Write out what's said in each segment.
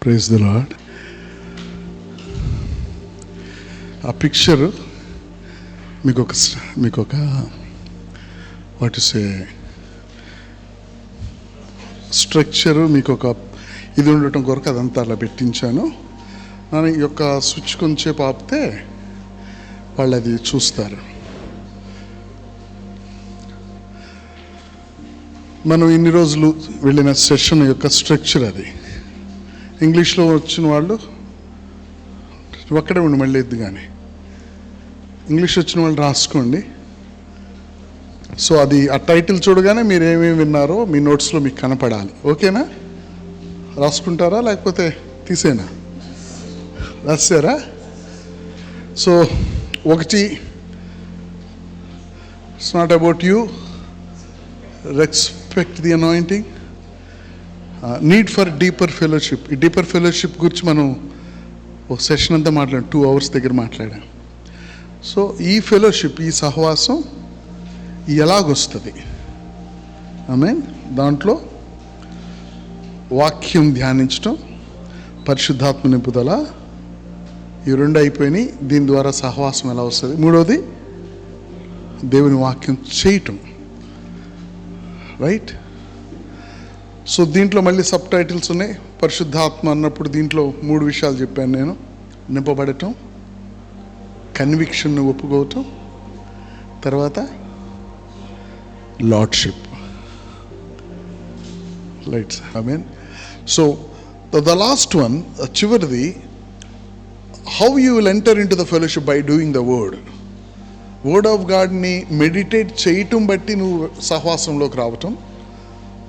Praise the Lord. ఆ picture మీకు ఒక వాట్ ఇస్ ఏ స్ట్రక్చరు, మీకు ఒక ఇది ఉండటం కొరకు అదంతా అలా పెట్టించాను. నేను ఈ యొక్క స్విచ్ కొంచెం ఆపితే వాళ్ళు అది చూస్తారు. మనం ఇన్ని రోజులు వెళ్ళిన సెషన్ యొక్క స్ట్రక్చర్ అది. ఇంగ్లీష్లో వచ్చిన వాళ్ళు ఒక్కడే ఉండి మళ్ళీ ఎద్దు, కానీ ఇంగ్లీష్ వచ్చిన వాళ్ళు రాసుకోండి. సో అది ఆ టైటిల్ చూడగానే మీరు ఏమేమి విన్నారో మీ నోట్స్లో మీకు కనపడాలి. ఓకేనా? రాసుకుంటారా లేకపోతే తీసేనా? రాసారా? సో ఒకటి, it's not about you, respect the anointing, need for deeper fellowship. ఈ డీపర్ ఫెలోషిప్ గురించి మనం ఒక సెషన్ అంతా మాట్లాడాం, 2 hours దగ్గర మాట్లాడాం. సో ఈ ఫెలోషిప్, ఈ సహవాసం ఎలాగొస్తుంది? ఆమేన్. దాంట్లో వాక్యం ధ్యానించటం, పరిశుద్ధాత్మ నింపుదల, ఈ 2 అయిపోయినాయి. దీని ద్వారా సహవాసం ఎలా వస్తుంది? 3వది దేవుని వాక్యం చేయటం. రైట్? సో దీంట్లో మళ్ళీ సబ్ టైటిల్స్ ఉన్నాయి. పరిశుద్ధాత్మ అన్నప్పుడు దీంట్లో 3 విషయాలు చెప్పాను నేను. నింపబడటం, కన్విక్షన్ను ఒప్పుకోవటం, తర్వాత lordship. Right? I mean, so the last one, చివరిది, how you will enter into the fellowship by doing the word of గాడ్ని మెడిటేట్ చేయటం బట్టి నువ్వు సహవాసంలోకి రావటం,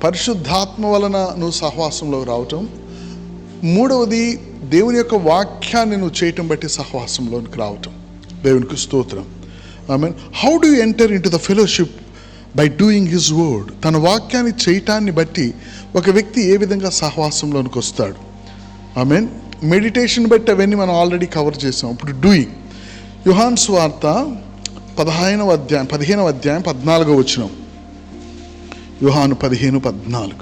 పరిశుద్ధాత్మ వలన నువ్వు సహవాసంలోకి రావటం, 3వది దేవుని యొక్క వాక్యాన్ని నువ్వు చేయటం బట్టి సహవాసంలోకి రావటం. దేవునికి స్తోత్రం. I mean, how do you enter into the fellowship by doing his word. తన వాక్యాన్ని చేయటాన్ని బట్టి ఒక వ్యక్తి ఏ విధంగా సహవాసంలోనికి వస్తాడు? ఐ మీన్, మెడిటేషన్ బట్టి అవన్నీ మనం ఆల్రెడీ కవర్ చేసాం. ఇప్పుడు డూయింగ్. యోహాను సువార్త 15వ అధ్యాయం 14వ వచనం. యోహాను 15:14.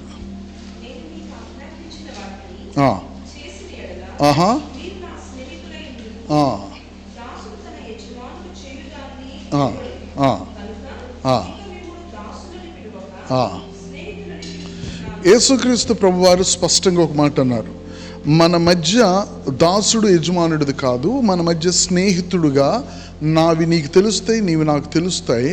యేసుక్రీస్తు ప్రభువారు స్పష్టంగా ఒక మాట అన్నారు, మన మధ్య దాసుడు యజమానుడిది కాదు, మన మధ్య స్నేహితుడుగా నావి నీకు తెలుస్తాయి, నీవి నాకు తెలుస్తాయి.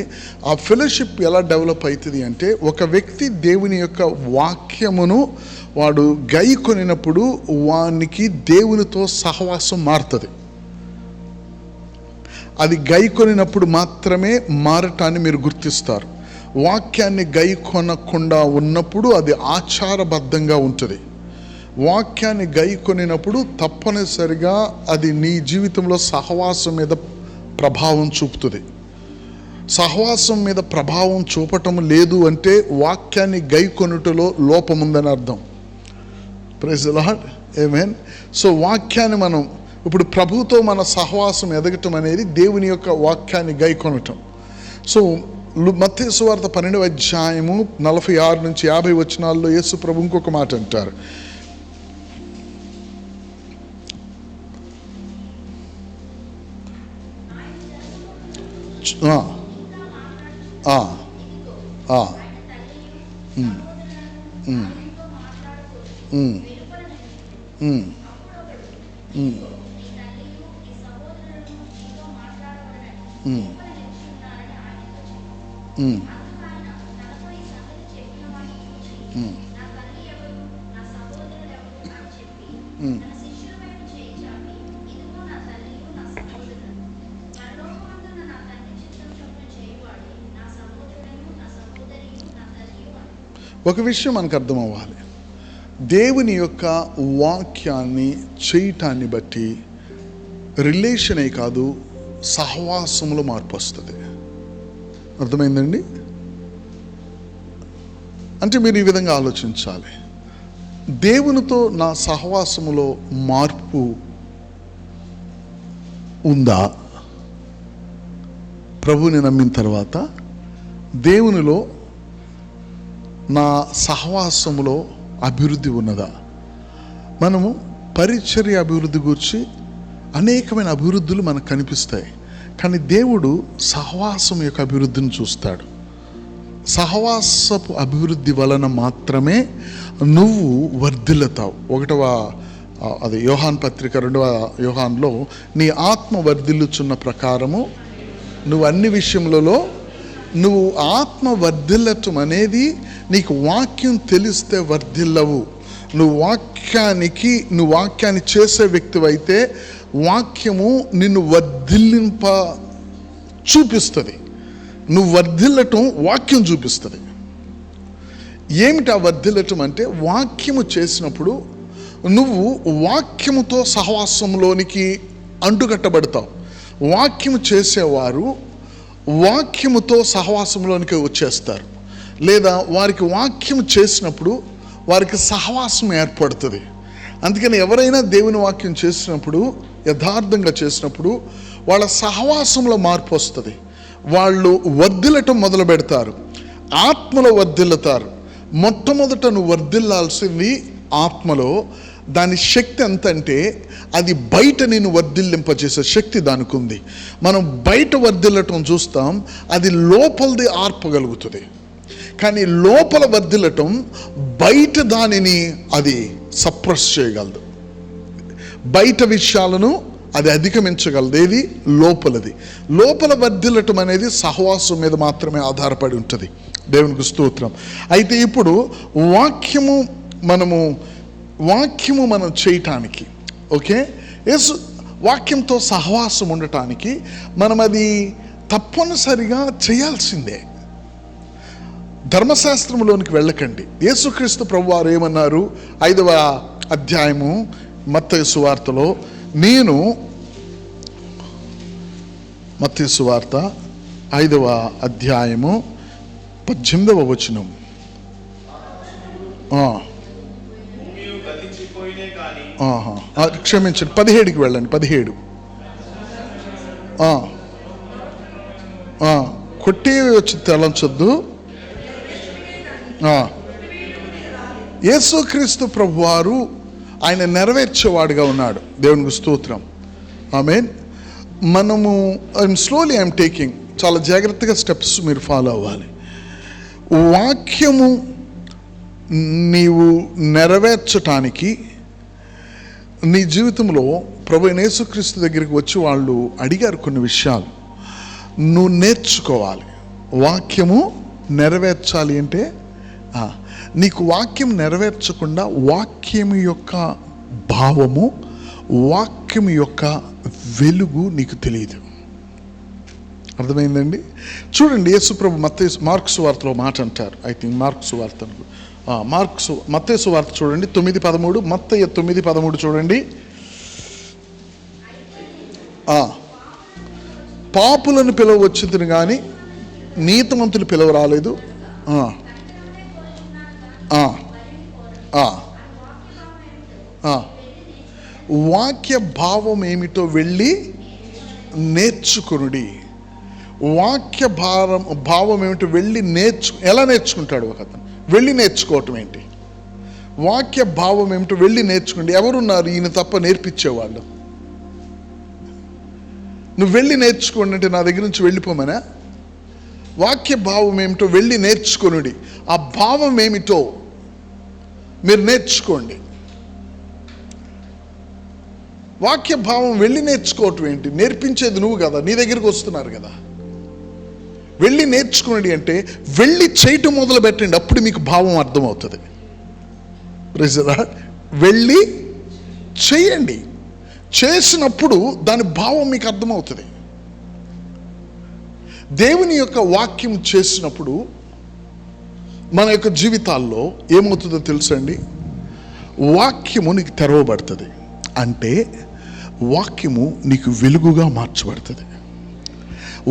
ఆ ఫెలోషిప్ ఎలా డెవలప్ అవుతుంది అంటే, ఒక వ్యక్తి దేవుని యొక్క వాక్యమును వాడు గైకొనినప్పుడు వానికి దేవునితో సహవాసం మారుతుంది. అది గైకొనినప్పుడు మాత్రమే మారటాన్ని మీరు గుర్తిస్తారు. వాక్యాన్ని గైకొనకుండా ఉన్నప్పుడు అది ఆచారబద్ధంగా ఉంటుంది. వాక్యాన్ని గైకొనినప్పుడు తప్పనిసరిగా అది నీ జీవితంలో సహవాసం మీద ప్రభావం చూపుతుంది. సహవాసం మీద ప్రభావం చూపటం లేదు అంటే వాక్యాన్ని గైకొనుటలో లోపం ఉందని అర్థం. Praise the Lord. ఆమేన్. సో వాక్యాన్ని మనం ఇప్పుడు ప్రభువుతో మన సహవాసం ఎదగటం అనేది దేవుని యొక్క వాక్యాన్ని గైకొనటం. సో మత్తయి సువార్త 12వ అధ్యాయము 46 నుంచి 50 వచనాల్లో యేసు ప్రభు ఇంకొక మాట అంటారు. ఒక విషయం మనకు అర్థం అవ్వాలి, దేవుని యొక్క వాక్యాన్ని చేయటాన్ని బట్టి రిలేషనే కాదు, సహవాసంలో మార్పు వస్తుంది. అర్థమైందండి? అంటే మీరు ఈ విధంగా ఆలోచించాలి, దేవునితో నా సహవాసములో మార్పు ఉందా? ప్రభువుని నమ్మిన తర్వాత దేవునిలో నా సహవాసములో అభివృద్ధి ఉన్నదా? మనము పరిచర్య అభివృద్ధి గురించి అనేకమైన అభివృద్ధులు మనకు కనిపిస్తాయి. కానీ దేవుడు సహవాసం యొక్క అభివృద్ధిని చూస్తాడు. సహవాసపు అభివృద్ధి వలన మాత్రమే నువ్వు వర్ధిల్లుతావు. అది యోహాన్ పత్రిక 2వ యోహాన్లో, నీ ఆత్మ వర్ధిల్లుచున్న ప్రకారము నువ్వు అన్ని విషయములలో నువ్వు ఆత్మ వర్ధిల్లటం అనేది నీకు వాక్యం తెలిస్తే వర్ధిల్లవు. నువ్వు వాక్యాన్ని చేసే వ్యక్తివైతే వాక్యము నిన్ను వర్ధిల్లింప చూపిస్తుంది. నువ్వు వర్ధిల్లటం వాక్యం చూపిస్తుంది. ఏమిటి ఆ వర్ధిల్లటం అంటే, వాక్యము చేసినప్పుడు నువ్వు వాక్యముతో సహవాసంలోనికి అంటుకట్టబడతావు. వాక్యము చేసేవారు వాక్యముతో సహవాసంలోనికి వచ్చేస్తారు. లేదా వారికి వాక్యం చేసినప్పుడు వారికి సహవాసం ఏర్పడుతుంది. అందుకని ఎవరైనా దేవుని వాక్యం చేసినప్పుడు, యథార్థంగా చేసినప్పుడు వాళ్ళ సహవాసంలో మార్పు వస్తుంది. వాళ్ళు వర్ధిల్లటం మొదలు పెడతారు, ఆత్మలో వర్ధిల్లుతారు. మొట్టమొదట నువ్వు వర్ధిల్లాల్సింది ఆత్మలో. దాని శక్తి ఎంతంటే అది బయట నేను వర్ధిల్లింపజేసే శక్తి దానికి ఉంది. మనం బయట వర్ధిల్లటం చూస్తాం, అది లోపలిది ఆర్పగలుగుతుంది. కానీ లోపల వర్ధిల్లటం బయట దానిని అది సప్రెస్ చేయగలదు. బయట విషయాలను అది అధిగమించగలదు. ఏది? లోపలది. లోపల వర్ధిల్లటం అనేది సహవాసం మీద మాత్రమే ఆధారపడి ఉంటుంది. దేవునికి స్తోత్రం. అయితే ఇప్పుడు వాక్యము మనం చేయటానికి, ఓకే, యేసు వాక్యంతో సహవాసం ఉండటానికి మనం అది తప్పనిసరిగా చేయాల్సిందే. ధర్మశాస్త్రంలోనికి వెళ్ళకండి. యేసుక్రీస్తు ప్రభువారు ఏమన్నారు? 5వ అధ్యాయము మత్తయి సువార్తలో, మత్తయి సువార్త 5వ అధ్యాయము 18వ వచనం. క్షమించండి, 17కి వెళ్ళండి. 17 కొట్టి వచ్చి తలంచొద్దు. యేసుక్రీస్తు ప్రభువారు ఆయన నెరవేర్చేవాడుగా ఉన్నాడు. దేవునికి స్తోత్రం. ఆమేన్. మనము ఐఎమ్ టేకింగ్ చాలా జాగ్రత్తగా స్టెప్స్ మీరు ఫాలో అవ్వాలి. వాక్యము నీవు నెరవేర్చటానికి నీ జీవితంలో ప్రభు యేసుక్రీస్తు దగ్గరికి వచ్చి వాళ్ళు అడిగారు కొన్ని విషయాలు. నువ్వు నేర్చుకోవాలి. వాక్యము నెరవేర్చాలి అంటే నీకు వాక్యం నెరవేర్చకుండా వాక్యం యొక్క భావము, వాక్యం యొక్క వెలుగు నీకు తెలియదు. అర్థమైందండి? చూడండి, యేసుప్రభు మార్కు సువార్తలో మాట అంటారు. ఐ థింక్ మార్కు సువార్త, మత్తయి సువార్త చూడండి 9:13. మత్తయి 9:13 చూడండి. పాపులను పిలవచ్చును కానీ నీతిమంతులు పిలవ రాలేదు. వాక్య భావం ఏమిటో వెళ్ళి నేర్చుకునుడి. వాక్య భావం ఏమిటో వెళ్ళి ఎలా నేర్చుకుంటాడు ఒక అతను? వెళ్ళి నేర్చుకోవటం ఏంటి? వాక్య భావం ఏమిటో వెళ్ళి నేర్చుకోండి. ఎవరున్నారు ఈయన తప్ప నేర్పించేవాళ్ళు? నువ్వు వెళ్ళి నేర్చుకోండి అంటే నా దగ్గర నుంచి వెళ్ళిపోమనా? వాక్య భావం ఏమిటో వెళ్ళి నేర్చుకొనుడి. ఆ భావం ఏమిటో మీరు నేర్చుకోండి. వాక్య భావం వెళ్ళి నేర్చుకోవటం ఏంటి? నేర్పించేది నువ్వు కదా, నీ దగ్గరికి వస్తున్నారు కదా. వెళ్ళి నేర్చుకోండి అంటే వెళ్ళి చేయటం మొదలు పెట్టండి, అప్పుడు మీకు భావం అర్థమవుతుంది. వెళ్ళి చేయండి, చేసినప్పుడు దాని భావం మీకు అర్థమవుతుంది. దేవుని యొక్క వాక్యం చేసినప్పుడు మన యొక్క జీవితాల్లో ఏమవుతుందో తెలుసండి? వాక్యము నీకు తెరవబడుతుంది. అంటే వాక్యము నీకు వెలుగుగా మార్చబడుతుంది.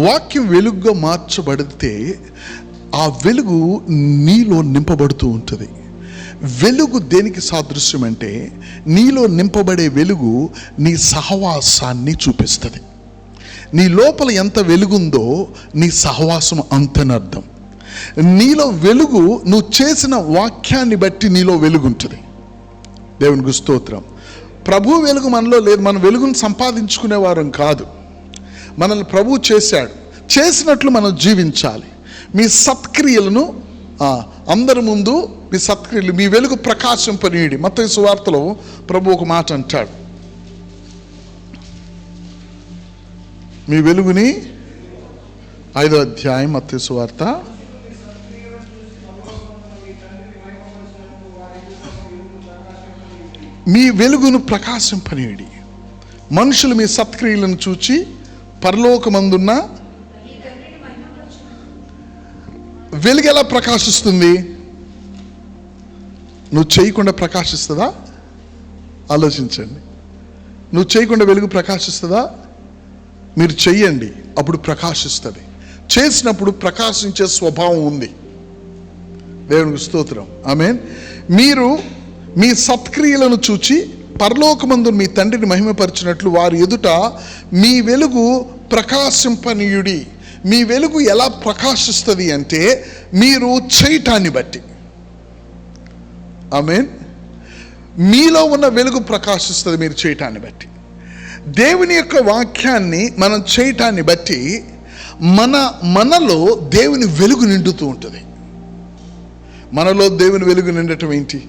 వాక్యం వెలుగుగా మార్చబడితే ఆ వెలుగు నీలో నింపబడుతూ ఉంటుంది. వెలుగు దేనికి సాదృశ్యం అంటే, నీలో నింపబడే వెలుగు నీ సహవాసాన్ని చూపిస్తుంది. నీ లోపల ఎంత వెలుగుందో నీ సహవాసం అంతనర్థం. నీలో వెలుగు నువ్వు చేసిన వాక్యాన్ని బట్టి నీలో వెలుగుంటుంది. దేవునికి స్తోత్రం. ప్రభు వెలుగు మనలో లేదు. మనం వెలుగును సంపాదించుకునేవారం కాదు. మనల్ని ప్రభు చేశాడు. చేసినట్లు మనం జీవించాలి. మీ సత్క్రియలను అందరి ముందు మీ సత్క్రియలు, మీ వెలుగు ప్రకాశింపనీయుడి. మత్తయి సువార్తలో ప్రభు ఒక మాట అంటాడు, మీ వెలుగుని 5వ అధ్యాయం మత్తయి సువార్త 5 మీ వెలుగును ప్రకాశింపనీయుడి. మనుషులు మీ సత్క్రియలను చూచి పరలోకమందున్న వెలుగు ఎలా ప్రకాశిస్తుంది? నువ్వు చేయకుండా ప్రకాశిస్తుందా? ఆలోచించండి. నువ్వు చేయకుండా వెలుగు ప్రకాశిస్తుందా? మీరు చెయ్యండి, అప్పుడు ప్రకాశిస్తుంది. చేసినప్పుడు ప్రకాశించే స్వభావం ఉంది. దేవునికి స్తోత్రం. ఆమేన్. మీరు మీ సత్క్రియలను చూచి పరలోకమందు మీ తండ్రిని మహిమపరిచినట్లు వారి ఎదుట మీ వెలుగు ప్రకాశింపనీయుడి. మీ వెలుగు ఎలా ప్రకాశిస్తుంది అంటే మీరు చేయటాన్ని బట్టి. ఆమేన్. మీలో ఉన్న వెలుగు ప్రకాశిస్తుంది మీరు చేయటాన్ని బట్టి. దేవుని యొక్క వాక్యాన్ని మనం చేయటాన్ని బట్టి మనలో దేవుని వెలుగు నిండుతూ ఉంటుంది. మనలో దేవుని వెలుగు నిండటం ఏంటి?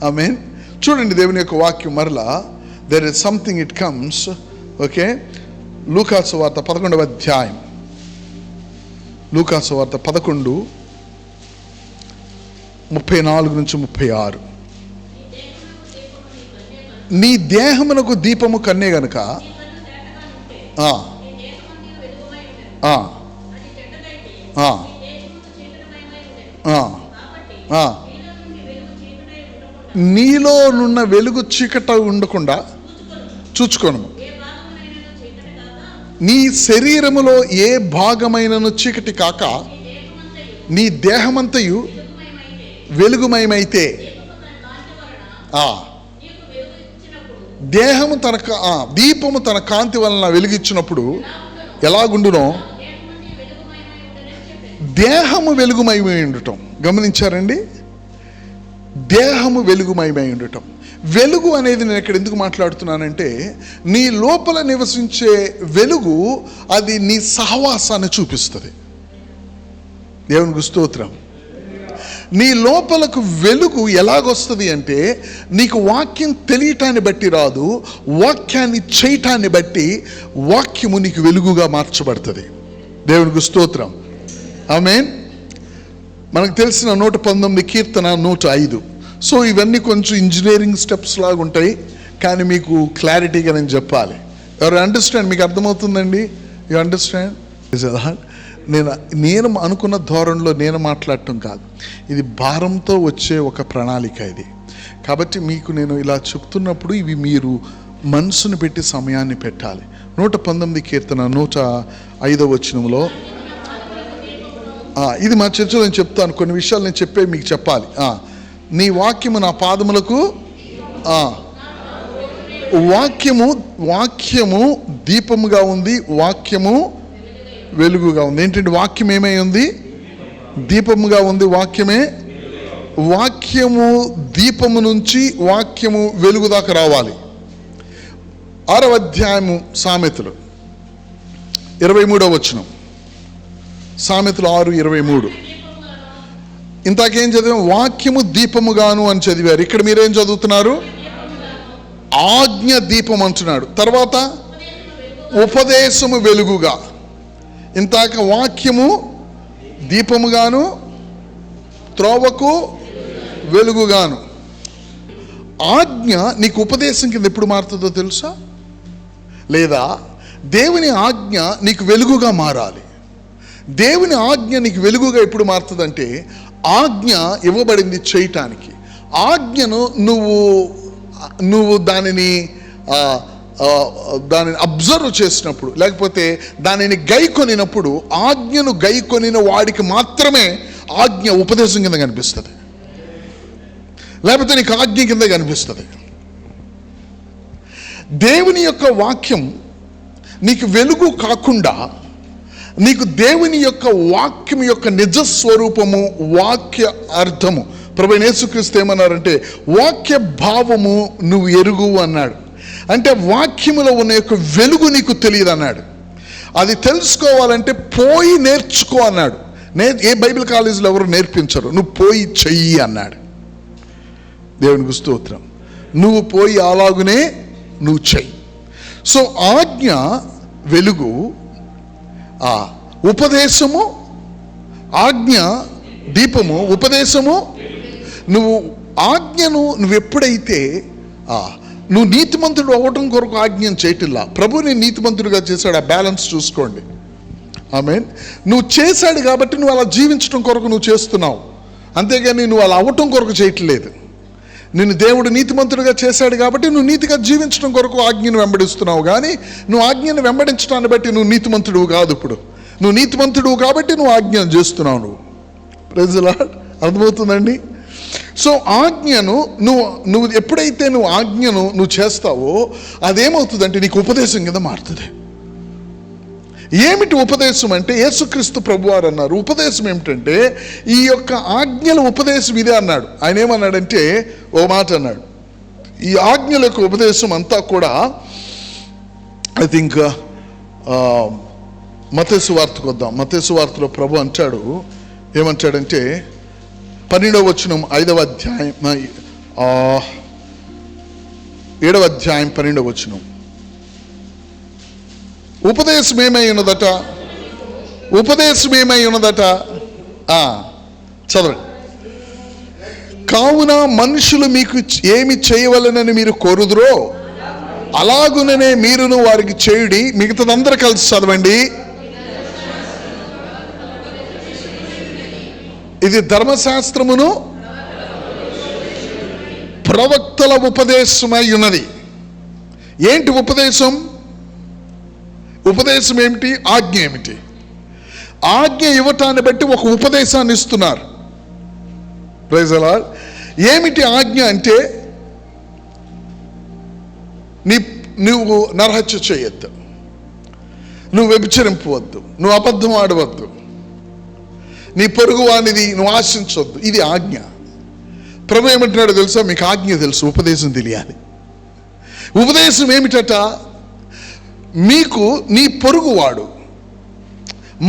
ఆమేన్. చూడండి దేవుని యొక్క వాక్యం మరలా. There is something it comes. Okay, లూకాసు వార్త 11వ అధ్యాయం. లూకాసు వార్త 11:34-36. నీ దేహమునకు దీపము కన్నే గనుక నీలోనున్న వెలుగు చీకట ఉండకుండా చూచుకొను. నీ శరీరములో ఏ భాగమైనను చీకటి కాక నీ దేహమంతయు వెలుగుమయమైతే, దేహము దీపము తన కాంతి వలన వెలుగిచ్చినప్పుడు ఎలాగుండునో దేహము వెలుగుమయమై ఉండటం. గమనించారండి? దేహము వెలుగుమయమై ఉండటం. వెలుగు అనేది నేను ఇక్కడ ఎందుకు మాట్లాడుతున్నానంటే, నీ లోపల నివసించే వెలుగు అది నీ సహవాసాన్ని చూపిస్తుంది. దేవునికి స్తోత్రం. నీ లోపలకు వెలుగు ఎలాగొస్తుంది అంటే, నీకు వాక్యం తెలియటాన్ని బట్టి రాదు, వాక్యాన్ని చేయటాన్ని బట్టి వాక్యము నీకు వెలుగుగా మార్చబడుతుంది. దేవునికి స్తోత్రం. ఆమేన్. మనకు తెలిసిన 119 కీర్తన 105. సో ఇవన్నీ కొంచెం ఇంజనీరింగ్ స్టెప్స్ లాగా ఉంటాయి, కానీ మీకు క్లారిటీగా నేను చెప్పాలి. ఎవరు అండర్స్టాండ్? మీకు అర్థమవుతుందండి? You understand? నేను అనుకున్న ధోరణిలో నేను మాట్లాడటం కాదు, ఇది భారంతో వచ్చే ఒక ప్రణాళిక ఇది. కాబట్టి మీకు నేను ఇలా చెప్తున్నప్పుడు ఇవి మీరు మనసును పెట్టి సమయాన్ని పెట్టాలి. 119 కీర్తన 105వ వచనంలో, ఇది మా చర్చలో నేను చెప్తాను. కొన్ని విషయాలు నేను చెప్పే మీకు చెప్పాలి. నీ వాక్యము నా పాదములకు, వాక్యము దీపముగా ఉంది, వాక్యము వెలుగుగా ఉంది. ఏంటంటే వాక్యం ఏమై ఉంది? దీపముగా ఉంది. వాక్యము దీపము నుంచి వాక్యము వెలుగు దాకా రావాలి. 6వ అధ్యాయము సామెతలు 23వ వచనం. సామెతలు 6:23. ఇంతకేం చదివాం? వాక్యము దీపముగాను అని చదివారు. ఇక్కడ మీరేం చదువుతున్నారు? ఆజ్ఞ దీపం అంటున్నాడు. తర్వాత ఉపదేశము వెలుగుగా. ఇంతాక వాక్యము దీపముగాను, త్రోవకు వెలుగుగాను. ఆజ్ఞ నీకు ఉపదేశం కింద ఎప్పుడు మారుతుందో తెలుసా? లేదా దేవుని ఆజ్ఞ నీకు వెలుగుగా మారాలి. దేవుని ఆజ్ఞ నీకు వెలుగుగా ఎప్పుడు మారుతుందంటే, ఆజ్ఞ ఇవ్వబడింది చేయటానికి. ఆజ్ఞను నువ్వు దానిని అబ్జర్వ్ చేసినప్పుడు, లేకపోతే దానిని గైకొనినప్పుడు, ఆజ్ఞను గైకొనిన వాడికి మాత్రమే ఆజ్ఞ ఉపదేశం కింద కనిపిస్తుంది, లేకపోతే నీకు ఆజ్ఞ కింద కనిపిస్తుంది. దేవుని యొక్క వాక్యం నీకు వెలుగు కాకుండా, నీకు దేవుని యొక్క వాక్యం యొక్క నిజస్వరూపము, వాక్య అర్థము, ప్రభువైన యేసుక్రీస్తు ఏమన్నారంటే వాక్య భావము నువ్వు ఎరుగు అన్నాడు. అంటే వాక్యములో ఉన్న యొక్క వెలుగు నీకు తెలియదు అన్నాడు. అది తెలుసుకోవాలంటే పోయి నేర్చుకో అన్నాడు. ఏ బైబిల్ కాలేజీలో ఎవరు నేర్పించరు, నువ్వు పోయి చెయ్యి అన్నాడు. దేవునికి స్తోత్రం. నువ్వు పోయి అలాగునే నువ్వు చెయ్యి. సో ఆజ్ఞ వెలుగు, ఉపదేశము, ఆజ్ఞ దీపము, ఉపదేశము. నువ్వు ఆజ్ఞను నువ్వెప్పుడైతే నువ్వు నీతిమంతుడు అవ్వటం కొరకు ఆజ్ఞను చేయటిల్లా, ప్రభుని నీతిమంతుడిగా చేశాడు. ఆ బ్యాలెన్స్ చూసుకోండి. ఆమేన్. నువ్వు చేశాడు కాబట్టి నువ్వు అలా జీవించడం కొరకు నువ్వు చేస్తున్నావు, అంతేగాని నువ్వు అలా అవ్వటం కొరకు చేయట్లేదు. నిన్ను దేవుడు నీతిమంతుడిగా చేశాడు కాబట్టి నువ్వు నీతిగా జీవించడం కొరకు ఆజ్ఞను వెంబడిస్తున్నావు, కానీ నువ్వు ఆజ్ఞను వెంబడించడాన్ని బట్టి నువ్వు నీతిమంతుడు కాదు. ఇప్పుడు నువ్వు నీతిమంతుడు కాబట్టి నువ్వు ఆజ్ఞను చేస్తున్నావు. నువ్వు ప్రైజ్ ది లార్డ్. అర్థమవుతుందండి? సో ఆజ్ఞను నువ్వు ఎప్పుడైతే నువ్వు ఆజ్ఞను నువ్వు చేస్తావో అదేమవుతుందంటే నీకు ఉపదేశం కింద మారుతుంది. ఏమిటి ఉపదేశం అంటే యేసుక్రీస్తు ప్రభువారు అన్నారు, ఉపదేశం ఏమిటంటే ఈ యొక్క ఆజ్ఞల ఉపదేశం ఇదే అన్నాడు. ఆయన ఏమన్నాడంటే ఓ మాట అన్నాడు, ఈ ఆజ్ఞల యొక్క ఉపదేశం అంతా కూడా ఐ థింక్ మత్తయి సువార్తకు వద్దాం. మత్తయి సువార్తలో ప్రభు అంటాడు, ఏమంటాడంటే 12వ వచనం 5వ అధ్యాయం 7వ అధ్యాయం 12వ వచనం. ఉపదేశం ఏమై ఉన్నదట, ఉపదేశం ఏమై ఉన్నదట చదవండి. కావున మనుషులు మీకు ఏమి చేయవలనని మీరు కోరుదురో అలాగుననే మీరును వారికి చేయుడి. మిగతాదందరూ కలిసి చదవండి. ఇది ధర్మశాస్త్రమును ప్రవక్తల ఉపదేశమై ఉన్నది. ఏంటి ఉపదేశం? ఉపదేశం ఏమిటి? ఆజ్ఞ ఏమిటి? ఆజ్ఞ ఇవ్వటాన్ని బట్టి ఒక ఉపదేశాన్ని ఇస్తున్నారు. Praise the Lord. ఏమిటి ఆజ్ఞ అంటే నువ్వు నరహత్య చేయొద్దు, నువ్వు వ్యభిచరింపవద్దు, నువ్వు అబద్ధం ఆడవద్దు, నీ పొరుగు వానిది నువ్వు ఆశించవద్దు. ఇది ఆజ్ఞ. ప్రభు ఏమంటున్నాడో తెలుసా? మీకు ఆజ్ఞ తెలుసు, ఉపదేశం తెలియాలి. ఉపదేశం ఏమిటట? మీకు నీ పొరుగువాడు,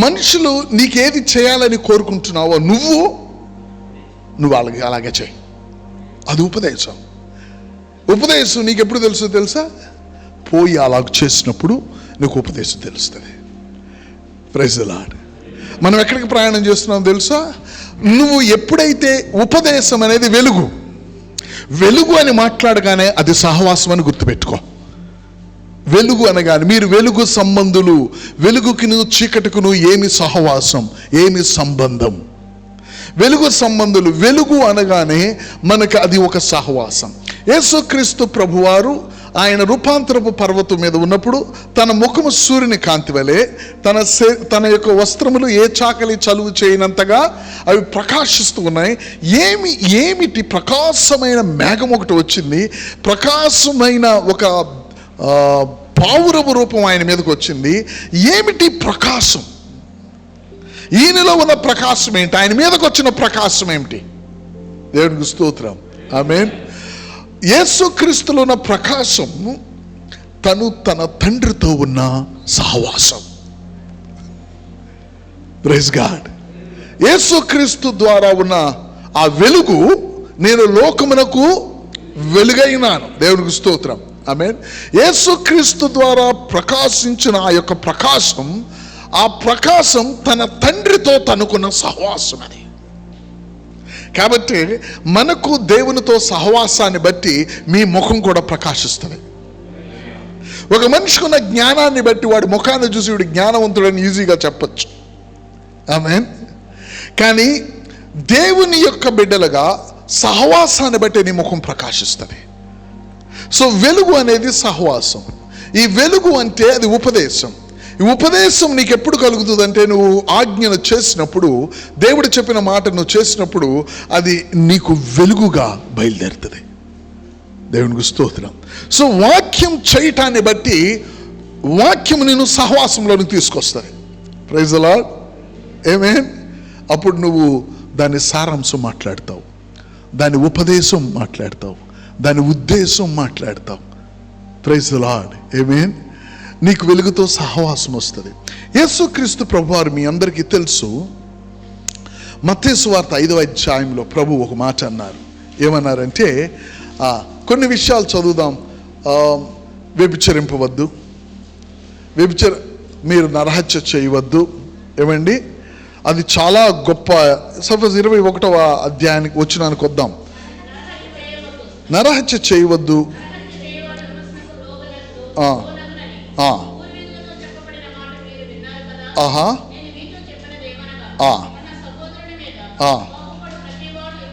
మనుషులు నీకేది చేయాలని కోరుకుంటున్నావో నువ్వు అలాగే చేయి. అది ఉపదేశం. ఉపదేశం నీకు ఎప్పుడు తెలుసా? పోయి అలాగ చేసినప్పుడు నీకు ఉపదేశం తెలుస్తుంది. Praise the Lord. మనం ఎక్కడికి ప్రయాణం చేస్తున్నాం తెలుసా? నువ్వు ఎప్పుడైతే ఉపదేశం అనేది వెలుగు అని మాట్లాడగానే అది సహవాసం అని గుర్తుపెట్టుకో. వెలుగు అనగానే మీరు వెలుగు సంబంధులు, వెలుగుకిను చీకటికును ఏమి సహవాసం, ఏమి సంబంధం? వెలుగు సంబంధులు. వెలుగు అనగానే మనకు అది ఒక సహవాసం. యేసుక్రీస్తు ప్రభువారు ఆయన రూపాంతరపు పర్వతం మీద ఉన్నప్పుడు తన ముఖము సూర్యుని కాంతి వలె, తన యొక్క వస్త్రములు ఏ చాకలి చలువు చేయనంతగా అవి ప్రకాశిస్తూ ఉన్నాయి. ఏమిటి? ప్రకాశమైన మేఘం ఒకటి వచ్చింది, ప్రకాశమైన ఒక పావురపు రూపం ఆయన మీదకి వచ్చింది. ఏమిటి ప్రకాశం? ఈయనలో ఉన్న ప్రకాశం ఏంటి? ఆయన మీదకి వచ్చిన ప్రకాశం ఏమిటి? దేవునికి స్తోత్రం. ఆమేన్. యేసుక్రీస్తులో ఉన్న ప్రకాశం తన తండ్రితో ఉన్న సహవాసం. Praise God. యేసుక్రీస్తు ద్వారా ఉన్న ఆ వెలుగు, నేను లోకమునకు వెలుగైనాను. దేవునికి స్తోత్రం. ఆమేన్. యేసుక్రీస్తు ద్వారా ప్రకాశించిన ఆ యొక్క ప్రకాశం, ఆ ప్రకాశం తన తండ్రితో తనకున్న సహవాసం అది. కాబట్టి మనకు దేవునితో సహవాసాన్ని బట్టి మీ ముఖం కూడా ప్రకాశిస్తుంది. ఒక మనిషికి ఉన్న జ్ఞానాన్ని బట్టి వాడి ముఖాన్ని చూసి వీడు జ్ఞానవంతుడని ఈజీగా చెప్పచ్చు. ఆమేన్. కానీ దేవుని యొక్క బిడ్డలుగా సహవాసాన్ని బట్టి నీ ముఖం ప్రకాశిస్తుంది. సో వెలుగు అనేది సహవాసం. ఈ వెలుగు అంటే అది ఉపదేశం. ఈ ఉపదేశం నీకు ఎప్పుడు కలుగుతుందంటే నువ్వు ఆజ్ఞను చేసినప్పుడు, దేవుడు చెప్పిన మాట నువ్వు చేసినప్పుడు అది నీకు వెలుగుగా బయలుదేరుతుంది. దేవునికి స్తోత్రం. సో వాక్యం చేయటాన్ని బట్టి వాక్యం నేను సహవాసంలోనికి తీసుకొస్తుంది. Praise the Lord. ఆమేన్. అప్పుడు నువ్వు దాని సారాంశం మాట్లాడతావు. దాని ఉపదేశం మాట్లాడతావు, దాని ఉద్దేశం మాట్లాడతావు. Praise the Lord. ఆమేన్. నీకు వెలుగుతో సహవాసం వస్తుంది. యేసుక్రీస్తు ప్రభువారు మీ అందరికీ తెలుసు, మత్తయి సువార్త 5వ అధ్యాయంలో ప్రభు ఒక మాట అన్నారు. ఏమన్నారంటే, కొన్ని విషయాలు చదువుదాం. వ్యభిచరింపవద్దు, మీరు నరహత్య చేయవద్దు. ఏమండి, అది చాలా గొప్ప. సపోజ్ 21వ అధ్యాయానికి వచ్చినానికి వద్దాం. నరహత్య చేయవద్దు,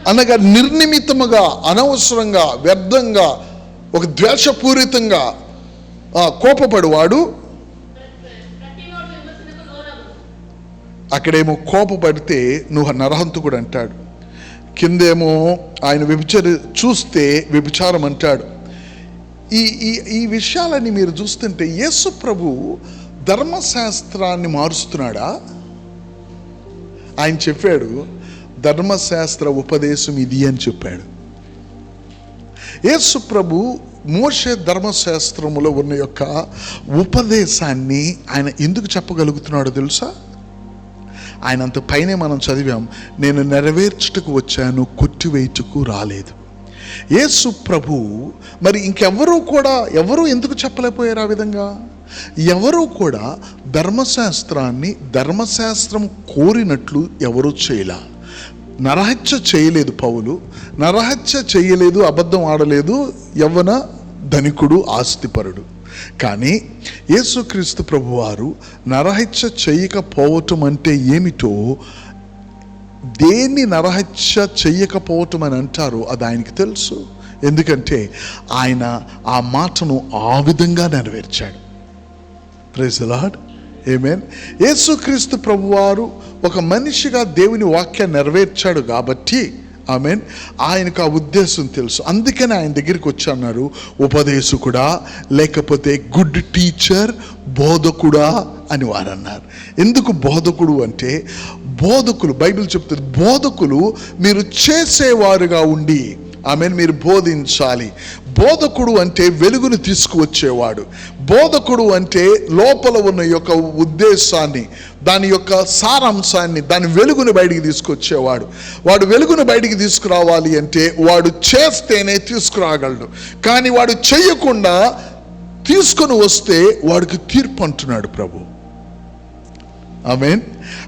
అనగా నిర్నిమిత్తముగా, అనవసరంగా, వ్యర్థంగా, ఒక ద్వేషపూరితంగా కోపపడువాడు. అక్కడేమో కోపపడితే నువ్వు నరహంతకుడు అంటాడు, కిందేమో ఆయన చూస్తే వ్యభిచారం అంటాడు. ఈ విషయాలని మీరు చూస్తుంటే యేసు ప్రభు ధర్మశాస్త్రాన్ని మారుస్తున్నాడా? ఆయన చెప్పాడు, ధర్మశాస్త్ర ఉపదేశం ఇది అని చెప్పాడు. యేసు ప్రభు మోషే ధర్మశాస్త్రములో ఉన్న యొక్క ఉపదేశాన్ని ఆయన ఎందుకు చెప్పగలుగుతున్నాడో తెలుసా? ఆయన అంత పైనే మనం చదివాం, నేను నెరవేర్చుటకు వచ్చాను, కొట్టివేయుటకు రాలేదు. యేసు ప్రభు మరి ఎవరు ఎందుకు చెప్పలేకపోయారు ఆ విధంగా? ఎవరు కూడా ధర్మశాస్త్రం కోరినట్లు ఎవరూ చేయలే. నరహత్య చేయలేదు పౌలు, నరహత్య చేయలేదు, అబద్ధం ఆడలేదు, యవ్వన ధనికుడు, ఆస్తిపరుడు. కానీ యేసుక్రీస్తు ప్రభువారు నరహత్య చేయకపోవటం అంటే ఏమిటో, దేన్ని నరహత్య చెయ్యకపోవటం అని అంటారో అది ఆయనకి తెలుసు. ఎందుకంటే ఆయన ఆ మాటను ఆ విధంగా నెరవేర్చాడు. Praise the Lord. ఆమేన్. యేసుక్రీస్తు ప్రభువారు ఒక మనిషిగా దేవుని వాక్యాన్ని నెరవేర్చాడు కాబట్టి, ఆమేన్, ఆయనకు ఆ ఉద్దేశం తెలుసు. అందుకని ఆయన దగ్గరికి వచ్చి అన్నారు, ఉపదేశకుడా, లేకపోతే గుడ్ టీచర్, బోధకుడా అని వారు అన్నారు. ఎందుకు బోధకుడు అంటే, బోధకులు, బైబిల్ చెప్తుంది, బోధకులు మీరు చేసేవారుగా ఉండి, ఆమెను మీరు బోధించాలి. బోధకుడు అంటే వెలుగును తీసుకువచ్చేవాడు. బోధకుడు అంటే లోపల ఉన్న యొక్క ఉద్దేశాన్ని, దాని యొక్క సారాంశాన్ని, దాని వెలుగును బయటికి తీసుకొచ్చేవాడు. వాడు వెలుగును బయటికి తీసుకురావాలి అంటే వాడు చేస్తేనే తీసుకురాగలడు. కానీ వాడు చెయ్యకుండా తీసుకొని వస్తే వాడికి తీర్పు అంటున్నాడు ప్రభు. ఆమేన్.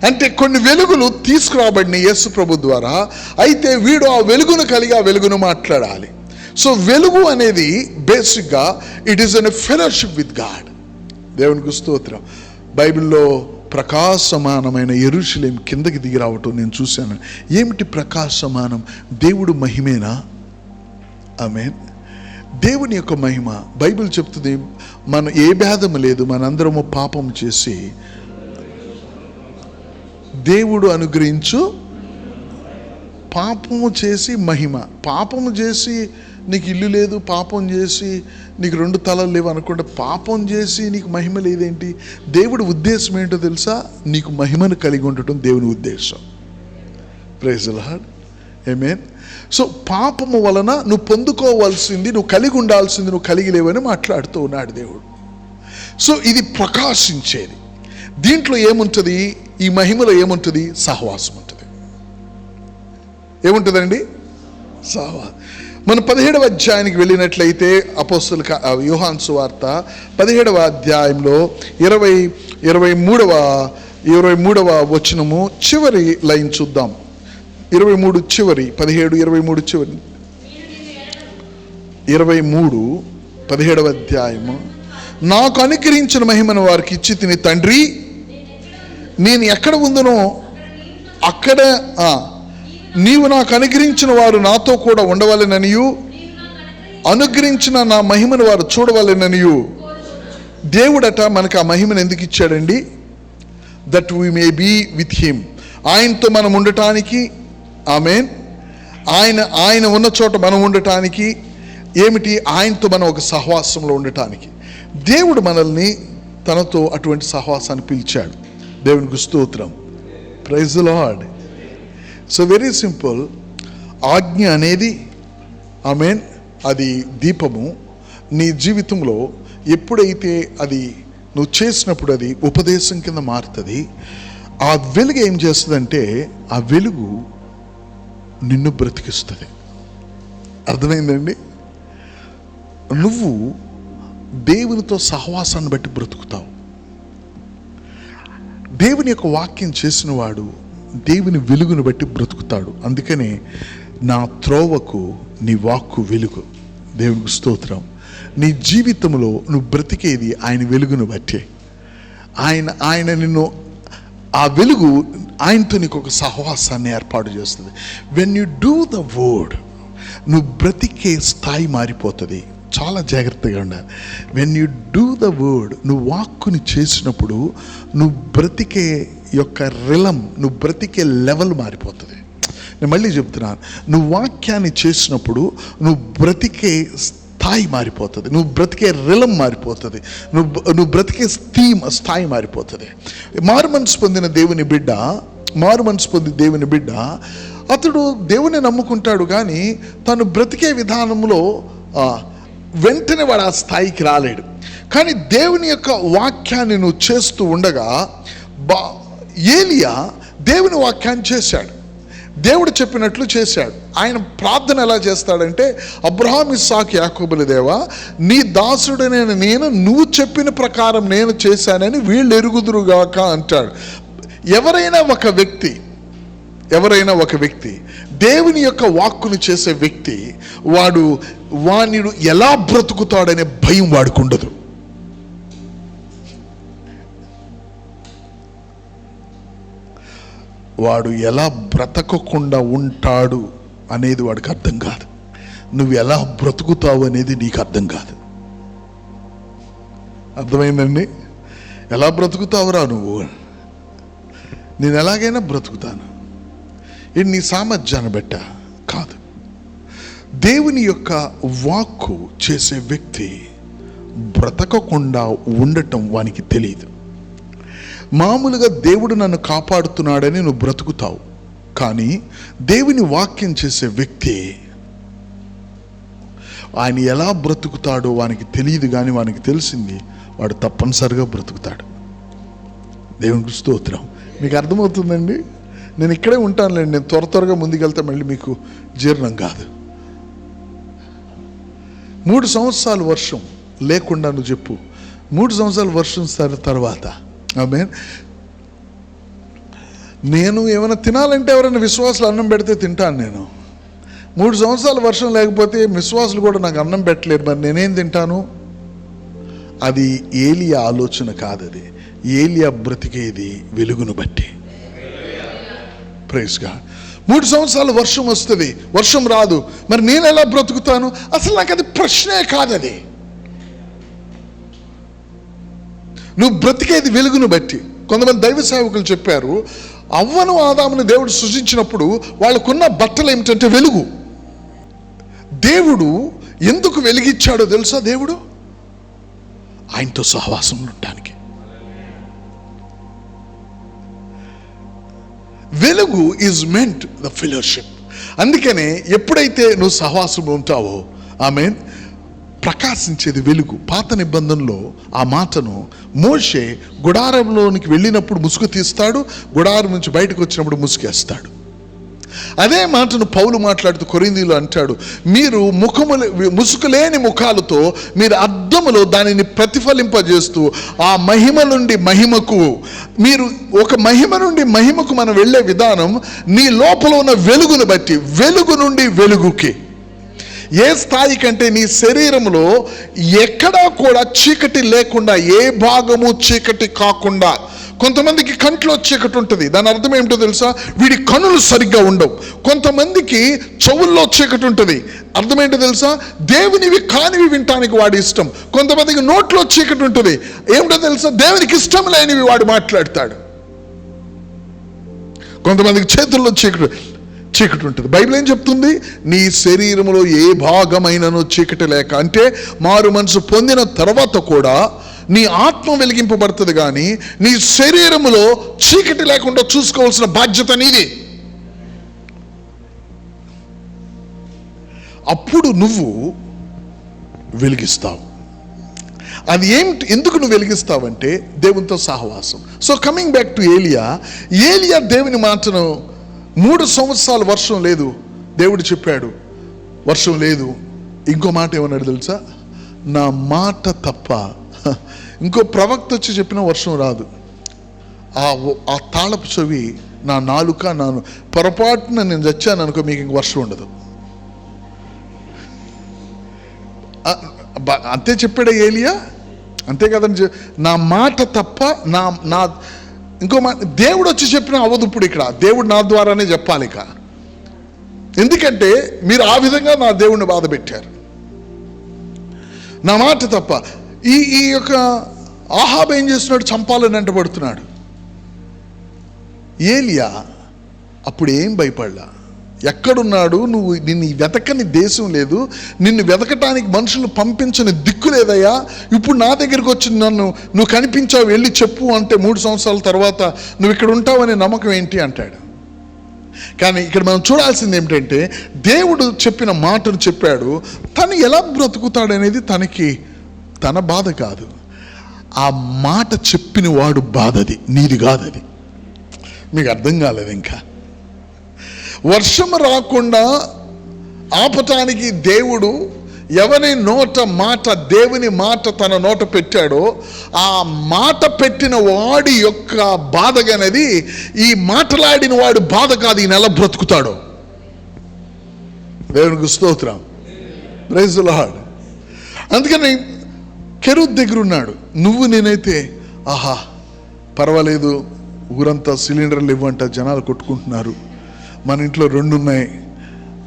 అంటే కొన్ని వెలుగులు తీసుకురాబడిన యేసు ప్రభు ద్వారా, అయితే వీడు ఆ వెలుగును కలిగి ఆ వెలుగును మాట్లాడాలి. సో వెలుగు అనేది బేసిక్గా it is an fellowship with God. దేవునికి స్తోత్రం. బైబిల్లో ప్రకాశమానమైన యెరూషలేము కిందకి దిగి రావటం నేను చూశాను. ఏమిటి ప్రకాశమానం? దేవుడు మహిమేనా? ఆమేన్. దేవుని యొక్క మహిమ. బైబిల్ చెప్తుంది, మన ఏ భేదము లేదు, మనందరము పాపం చేసి దేవుడు అనుగ్రహించు. పాపము చేసి మహిమ. పాపము చేసి నీకు ఇల్లు లేదు, పాపం చేసి నీకు 2 తలలు లేవు అనుకుంటే పాపం చేసి నీకు మహిమ లేదేంటి? దేవుడి ఉద్దేశం ఏంటో తెలుసా? నీకు మహిమను కలిగి ఉండటం దేవుని ఉద్దేశం. Praise the Lord. ఆమేన్. సో పాపము వలన నువ్వు పొందుకోవాల్సింది, నువ్వు కలిగి ఉండాల్సింది నువ్వు కలిగి లేవని మాట్లాడుతూ ఉన్నాడు దేవుడు. సో ఇది ప్రకాశించేది. దీంట్లో ఏముంటుంది? ఈ మహిమలో ఏముంటుంది? సహవాసం ఉంటుంది. ఏముంటుందండి? సహవాసం. మనం 17వ అధ్యాయానికి వెళ్ళినట్లయితే, అపోస్తలుల యోహాను సువార్త 17వ అధ్యాయంలో 23వ వచనము చివరి లైన్ చూద్దాం. 23 చివరి, 17, 23 చివరి, 23 17వ అధ్యాయము. నాకు అనుగ్రహించిన మహిమను వారికి ఇచ్చి తిని తండ్రి, నేను ఎక్కడ ఉందనో అక్కడ నీవు నాకు అనుగ్రహించిన వారు నాతో కూడా ఉండవలెననియు, అనుగ్రహించిన నా మహిమను వారు చూడవలెననియు. దేవుడట మనకు ఆ మహిమను ఎందుకు ఇచ్చాడండి? That we may be with him. ఆయనతో మనం ఉండటానికి. ఆమేన్. ఆయన ఉన్న చోట మనం ఉండటానికి. ఏమిటి? ఆయనతో మనం ఒక సహవాసంలో ఉండటానికి. దేవుడు మనల్ని తనతో అటువంటి సహవాసాన్ని పిలిచాడు. దేవునికి స్తోత్రం. Praise the Lord. So very simple. ఆజ్ఞ అనేది ఆమేన్, అది దీపము. నీ జీవితంలో ఎప్పుడైతే అది నువ్వు చేసినప్పుడు అది ఉపదేశం కింద మారుతుంది. ఆ వెలుగు ఏం చేస్తుందంటే ఆ వెలుగు నిన్ను బ్రతికిస్తుంది. అర్థమైందండి? నువ్వు దేవునితో సహవాసాన్ని బట్టి బ్రతుకుతావు. దేవుని యొక్క వాక్యం చేసిన వాడు దేవుని వెలుగును బట్టి బ్రతుకుతాడు. అందుకనే నా త్రోవకు నీ వాక్కు వెలుగు. దేవునికి స్తోత్రం. నీ జీవితంలో నువ్వు బ్రతికేది ఆయన వెలుగును బట్టే. ఆయన నిన్ను, ఆ వెలుగు ఆయనతో నీకు ఒక సహవాసాన్ని ఏర్పాటు చేస్తుంది. When you do the word, నువ్వు బ్రతికే స్థాయి మారిపోతుంది. చాలా జాగ్రత్తగా ఉండాలి. When you do the word, నువ్వు వాక్కుని చేసినప్పుడు నువ్వు బ్రతికే యొక్క రిలం, నువ్వు బ్రతికే లెవెల్ మారిపోతుంది. నేను మళ్ళీ చెప్తున్నాను, నువ్వు వాక్యాన్ని చేసినప్పుడు నువ్వు బ్రతికే స్థాయి మారిపోతుంది, నువ్వు బ్రతికే రిలం మారిపోతుంది, నువ్వు బ్రతికే స్థాయి మారిపోతుంది. మారు మనసు పొందిన దేవుని బిడ్డ అతడు దేవుని నమ్ముకుంటాడు, కానీ తను బ్రతికే విధానంలో వెంటనే వాడు ఆ స్థాయికి రాలేడు. కానీ దేవుని యొక్క వాక్యాన్ని నువ్వు చేస్తూ ఉండగా ఏలియా దేవుని వాక్యాన్ని చేశాడు, దేవుడు చెప్పినట్లు చేశాడు. ఆయన ప్రార్థన ఎలా చేస్తాడంటే, అబ్రహాం, ఇస్సాకు, యాకోబుల దేవా, నీ దాసుడనైన నేను నువ్వు చెప్పిన ప్రకారం నేను చేశానని వీళ్ళు ఎరుగుదురుగాక అంటాడు. ఎవరైనా ఒక వ్యక్తి దేవుని యొక్క వాక్కును చేసే వ్యక్తి, వాడు ఎలా బ్రతుకుతాడనే భయం వాడికి ఉండదు. వాడు ఎలా బ్రతకకుండా ఉంటాడు అనేది వాడికి అర్థం కాదు. నువ్వు ఎలా బ్రతుకుతావు అనేది నీకు అర్థం కాదు. అర్థమైందండి? ఎలా బ్రతుకుతావురా నువ్వు? నేను ఎలాగైనా బ్రతుకుతాను, ఇది నీ సామర్థ్యాన్ని బట్ట కాదు. దేవుని యొక్క వాక్కు చేసే వ్యక్తి బ్రతకకుండా ఉండటం వానికి తెలియదు. మామూలుగా దేవుడు నన్ను కాపాడుతున్నాడని నువ్వు బ్రతుకుతావు, కానీ దేవుని వాక్యం చేసే వ్యక్తి ఆయన ఎలా బ్రతుకుతాడో వానికి తెలియదు, కానీ వానికి తెలిసింది వాడు తప్పనిసరిగా బ్రతుకుతాడు. దేవునికి స్తోత్రం. మీకు అర్థమవుతుందండి? నేను ఇక్కడే ఉంటానులేండి, నేను త్వరగా ముందుకెళ్తే మళ్ళీ మీకు జీర్ణం కాదు. 3 సంవత్సరాలు వర్షం లేకుండా నువ్వు చెప్పు, 3 సంవత్సరాలు వర్షం తర్వాత ఆమేన్, నేను ఏమైనా తినాలంటే ఎవరైనా విశ్వాసులు అన్నం పెడితే తింటాను. నేను 3 సంవత్సరాలు వర్షం లేకపోతే విశ్వాసులు కూడా నాకు అన్నం పెట్టలేరు, మరి నేనేం తింటాను? అది ఏలియా ఆలోచన కాదు. అది ఏలియా బ్రతికేది వెలుగును బట్టి. Praise God. 3 సంవత్సరాలు వర్షం వస్తుంది, వర్షం రాదు, మరి నేను ఎలా బ్రతుకుతాను? అసలు నాకు అది ప్రశ్నే కాదు. అది నువ్వు బ్రతికేది వెలుగును బట్టి. కొంతమంది దైవ సేవకులు చెప్పారు, అవ్వను ఆదాముని దేవుడు సృజించినప్పుడు వాళ్ళకున్న బట్టలు ఏమిటంటే వెలుగు. దేవుడు ఎందుకు వెలిగించాడో తెలుసా? దేవుడు ఆయనతో సహవాసం ఉండటానికి. వెలుగు ఈజ్ మెంట్ ద ఫెలోషిప్. అందుకనే ఎప్పుడైతే నువ్వు సహవాసం ఉంటావో ఆమేన్, ప్రకాశించేది వెలుగు. పాత నిబంధనలో ఆ మాటను మోషే గుడారంలోనికి వెళ్ళినప్పుడు ముసుగు తీస్తాడు, గుడారం నుంచి బయటకు వచ్చినప్పుడు ముసుగేస్తాడు. అదే మాటను పౌలు మాట్లాడుతూ కొరింథీయులో అంటాడు, మీరు ముసుగు లేని ముఖాలతో మీరు అద్దములో దానిని ప్రతిఫలింపజేస్తూ ఆ మహిమ నుండి మహిమకు, మీరు ఒక మహిమ నుండి మహిమకు మనం వెళ్ళే విధానం నీ లోపల ఉన్న వెలుగును బట్టి, వెలుగు నుండి వెలుగుకి. ఏ స్థాయి కంటే నీ శరీరంలో ఎక్కడా కూడా చీకటి లేకుండా, ఏ భాగము చీకటి కాకుండా. కొంతమందికి కంట్లో చీకటి ఉంటుంది, దాని అర్థం ఏమిటో తెలుసా? వీడి కనులు సరిగ్గా ఉండవు. కొంతమందికి చెవుల్లో చీకటి ఉంటుంది, అర్థం ఏంటో తెలుసా? దేవునివి కానివి వినటానికి వాడి ఇష్టం. కొంతమందికి నోట్లో చీకటి ఉంటుంది, ఏమిటో తెలుసా? దేవునికి ఇష్టం లేనివి వాడు మాట్లాడతాడు. కొంతమందికి చేతుల్లో చీకటి ఉంటుంది. బైబిల్ ఏం చెప్తుంది? నీ శరీరంలో ఏ భాగమైనను చీకటి లేక, అంటే మారు మనసు పొందిన తర్వాత కూడా నీ ఆత్మ వెలిగింపబడుతుంది, కానీ నీ శరీరములో చీకటి లేకుండా చూసుకోవాల్సిన బాధ్యత నీది. అప్పుడు నువ్వు వెలిగిస్తావు. అది ఏమిటి, ఎందుకు నువ్వు వెలిగిస్తావంటే దేవునితో సహవాసం. సో కమింగ్ బ్యాక్ టు ఏలియా దేవుని మాటను 3 సంవత్సరాలు వర్షం లేదు, దేవుడు చెప్పాడు వర్షం లేదు. ఇంకో మాట ఏమన్నాడు తెలుసా? నా మాట తప్ప ఇంకో ప్రవక్త వచ్చి చెప్పిన వర్షం రాదు. ఆ తాళపు చెవి నా నాలుక, పొరపాటున నేను చచ్చాను అనుకో, మీకు ఇంక వర్షం ఉండదు. అంతే చెప్పాడు ఏలియా, అంతే కదండి. నా మాట తప్ప నా ఇంకో మాట దేవుడు వచ్చి చెప్పినా అవ్వదు. ఇప్పుడు ఇక్కడ దేవుడు నా ద్వారానే చెప్పాలి ఇక. ఎందుకంటే మీరు ఆ విధంగా నా దేవుడిని బాధ పెట్టారు. నా మాట తప్ప. ఈ యొక్క ఆహాబు ఏం చేస్తున్నాడు? చంపాలని వెంటబడుతున్నాడు. ఏలియా అప్పుడు ఏం భయపడలా. ఎక్కడున్నాడు? నిన్ను వెతకని దేశం లేదు, నిన్ను వెతకటానికి మనుషులు పంపించని దిక్కు లేదయ్యా. ఇప్పుడు నా దగ్గరికి వచ్చి నువ్వు కనిపించావు, వెళ్ళి చెప్పు అంటే 3 సంవత్సరాల తర్వాత నువ్వు ఇక్కడ ఉంటావనే నమ్మకం ఏంటి అంటాడు. కానీ ఇక్కడ మనం చూడాల్సింది ఏమిటంటే, దేవుడు చెప్పిన మాటను చెప్పాడు. తను ఎలా బ్రతుకుతాడనేది తన బాధ కాదు, ఆ మాట చెప్పిన వాడు బాధది, నీది కాదది. మీకు అర్థం కాలేదు ఇంకా. వర్షం రాకుండా ఆపటానికి దేవుడు ఎవరి నోట మాట, దేవుని మాట తన నోట పెట్టాడో ఆ మాట పెట్టిన వాడి యొక్క బాధగనేది ఈ మాట్లాడిన వాడు బాధ కాదు. ఈయన ఎలా బ్రతుకుతాడో. దేవునికి స్తోత్రం, ప్రైజ్ ది లార్డ్. అందుకని కెరూబు దగ్గర ఉన్నాడు. నేనైతే ఆహా పర్వాలేదు, ఊరంతా సిలిండర్లు ఇవ్వంట, జనాలు కొట్టుకుంటున్నారు, మన ఇంట్లో 2 ఉన్నాయి,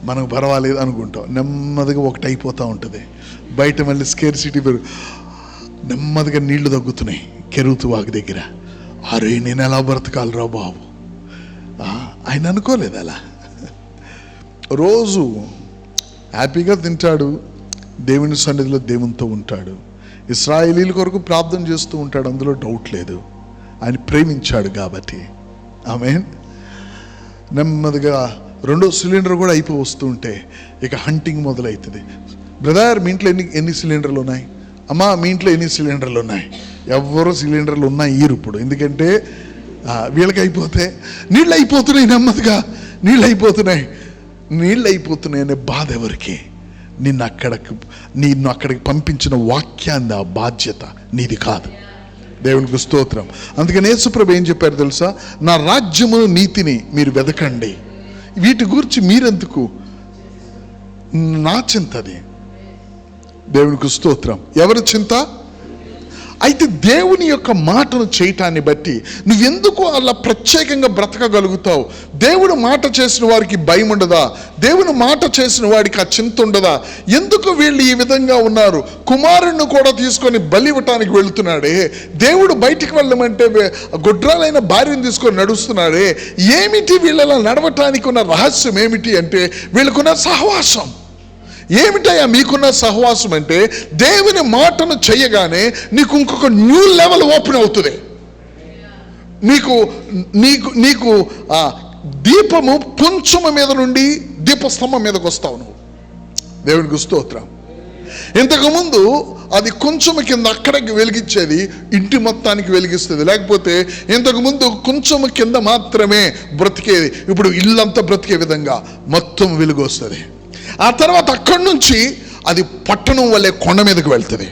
మనకు పర్వాలేదు అనుకుంటాం. నెమ్మదిగా ఒకటి అయిపోతూ ఉంటుంది. బయట మళ్ళీ స్కేర్సిటీ నెమ్మదిగా నీళ్లు తగ్గుతున్నాయి కెరూతు వాగు దగ్గర. అరే నేను ఎలా బ్రతకాలరా బాబు. ఆయన అనుకోలేదు అలా. రోజు హ్యాపీగా తింటాడు, దేవుని సన్నిధిలో దేవునితో ఉంటాడు, ఇశ్రాయేలీల కొరకు ప్రార్థన చేస్తూ ఉంటాడు, అందులో డౌట్ లేదు. ఆయన ప్రేమించాడు కాబట్టి. ఆమేన్. నెమ్మదిగా 2వ సిలిండర్ కూడా అయిపోయి వస్తూ ఉంటే ఇక హంటింగ్ మొదలవుతుంది. బ్రదర్ మీ ఇంట్లో ఎన్ని సిలిండర్లు ఉన్నాయి? అమ్మా మీ ఇంట్లో ఎన్ని సిలిండర్లు ఉన్నాయి? ఎవరో సిలిండర్లు ఉన్నాయి ఇప్పుడు. ఎందుకంటే వీళ్ళకి అయిపోతే నీళ్ళు అయిపోతున్నాయి, నెమ్మదిగా నీళ్ళు అయిపోతున్నాయి అనే బాధ ఎవరికి? నిన్ను అక్కడికి పంపించిన వాక్యాన్ని ఆ బాధ్యత నీది కాదు. దేవునికి స్తోత్రం. అందుకని యేసుప్రభు ఏం చెప్పారు తెలుసా? నా రాజ్యమును నీతిని మీరు వెదకండి. వీటి గురించి మీరెందుకు? నా చింతది. దేవునికి స్తోత్రం. ఎవరి చింత? అయితే దేవుని యొక్క మాటను చేయటాన్ని బట్టి నువ్వెందుకు అలా ప్రత్యేకంగా బ్రతకగలుగుతావు? దేవుడు మాట చేసిన వారికి భయం ఉండదా? దేవుని మాట చేసిన వాడికి ఆ చింత ఉండదా? ఎందుకు వీళ్ళు ఈ విధంగా ఉన్నారు? కుమారుణ్ణి కూడా తీసుకొని బలి ఇవ్వటానికి వెళుతున్నాడే, దేవుడు బయటికి వెళ్ళమంటే గొడ్రాలైన భార్యను తీసుకొని నడుస్తున్నాడే. ఏమిటి వీళ్ళలా నడవటానికి ఉన్న రహస్యం ఏమిటి అంటే, వీళ్ళకున్న సహవాసం. ఏమిటయ్యా మీకున్న సహవాసం అంటే, దేవుని మాటను చేయగానే నీకు ఇంకొక న్యూ లెవెల్ ఓపెన్ అవుతుంది. నీకు దీపము కొంచెం మీద నుండి దీపస్తంభం మీదకి వస్తావు నువ్వు. దేవునికి స్తోత్రం. ఇంతకుముందు అది కొంచెం కింద అక్కడికి వెలిగించేది, ఇంటి మొత్తానికి వెలిగిస్తుంది. లేకపోతే ఇంతకుముందు కొంచెం కింద మాత్రమే బ్రతికేది, ఇప్పుడు ఇల్లంతా బ్రతికే విధంగా మొత్తం వెలుగు వస్తుంది. ఆ తర్వాత అక్కడి నుంచి అది పట్టణం వల్లే కొండ మీదకి వెళ్తుంది.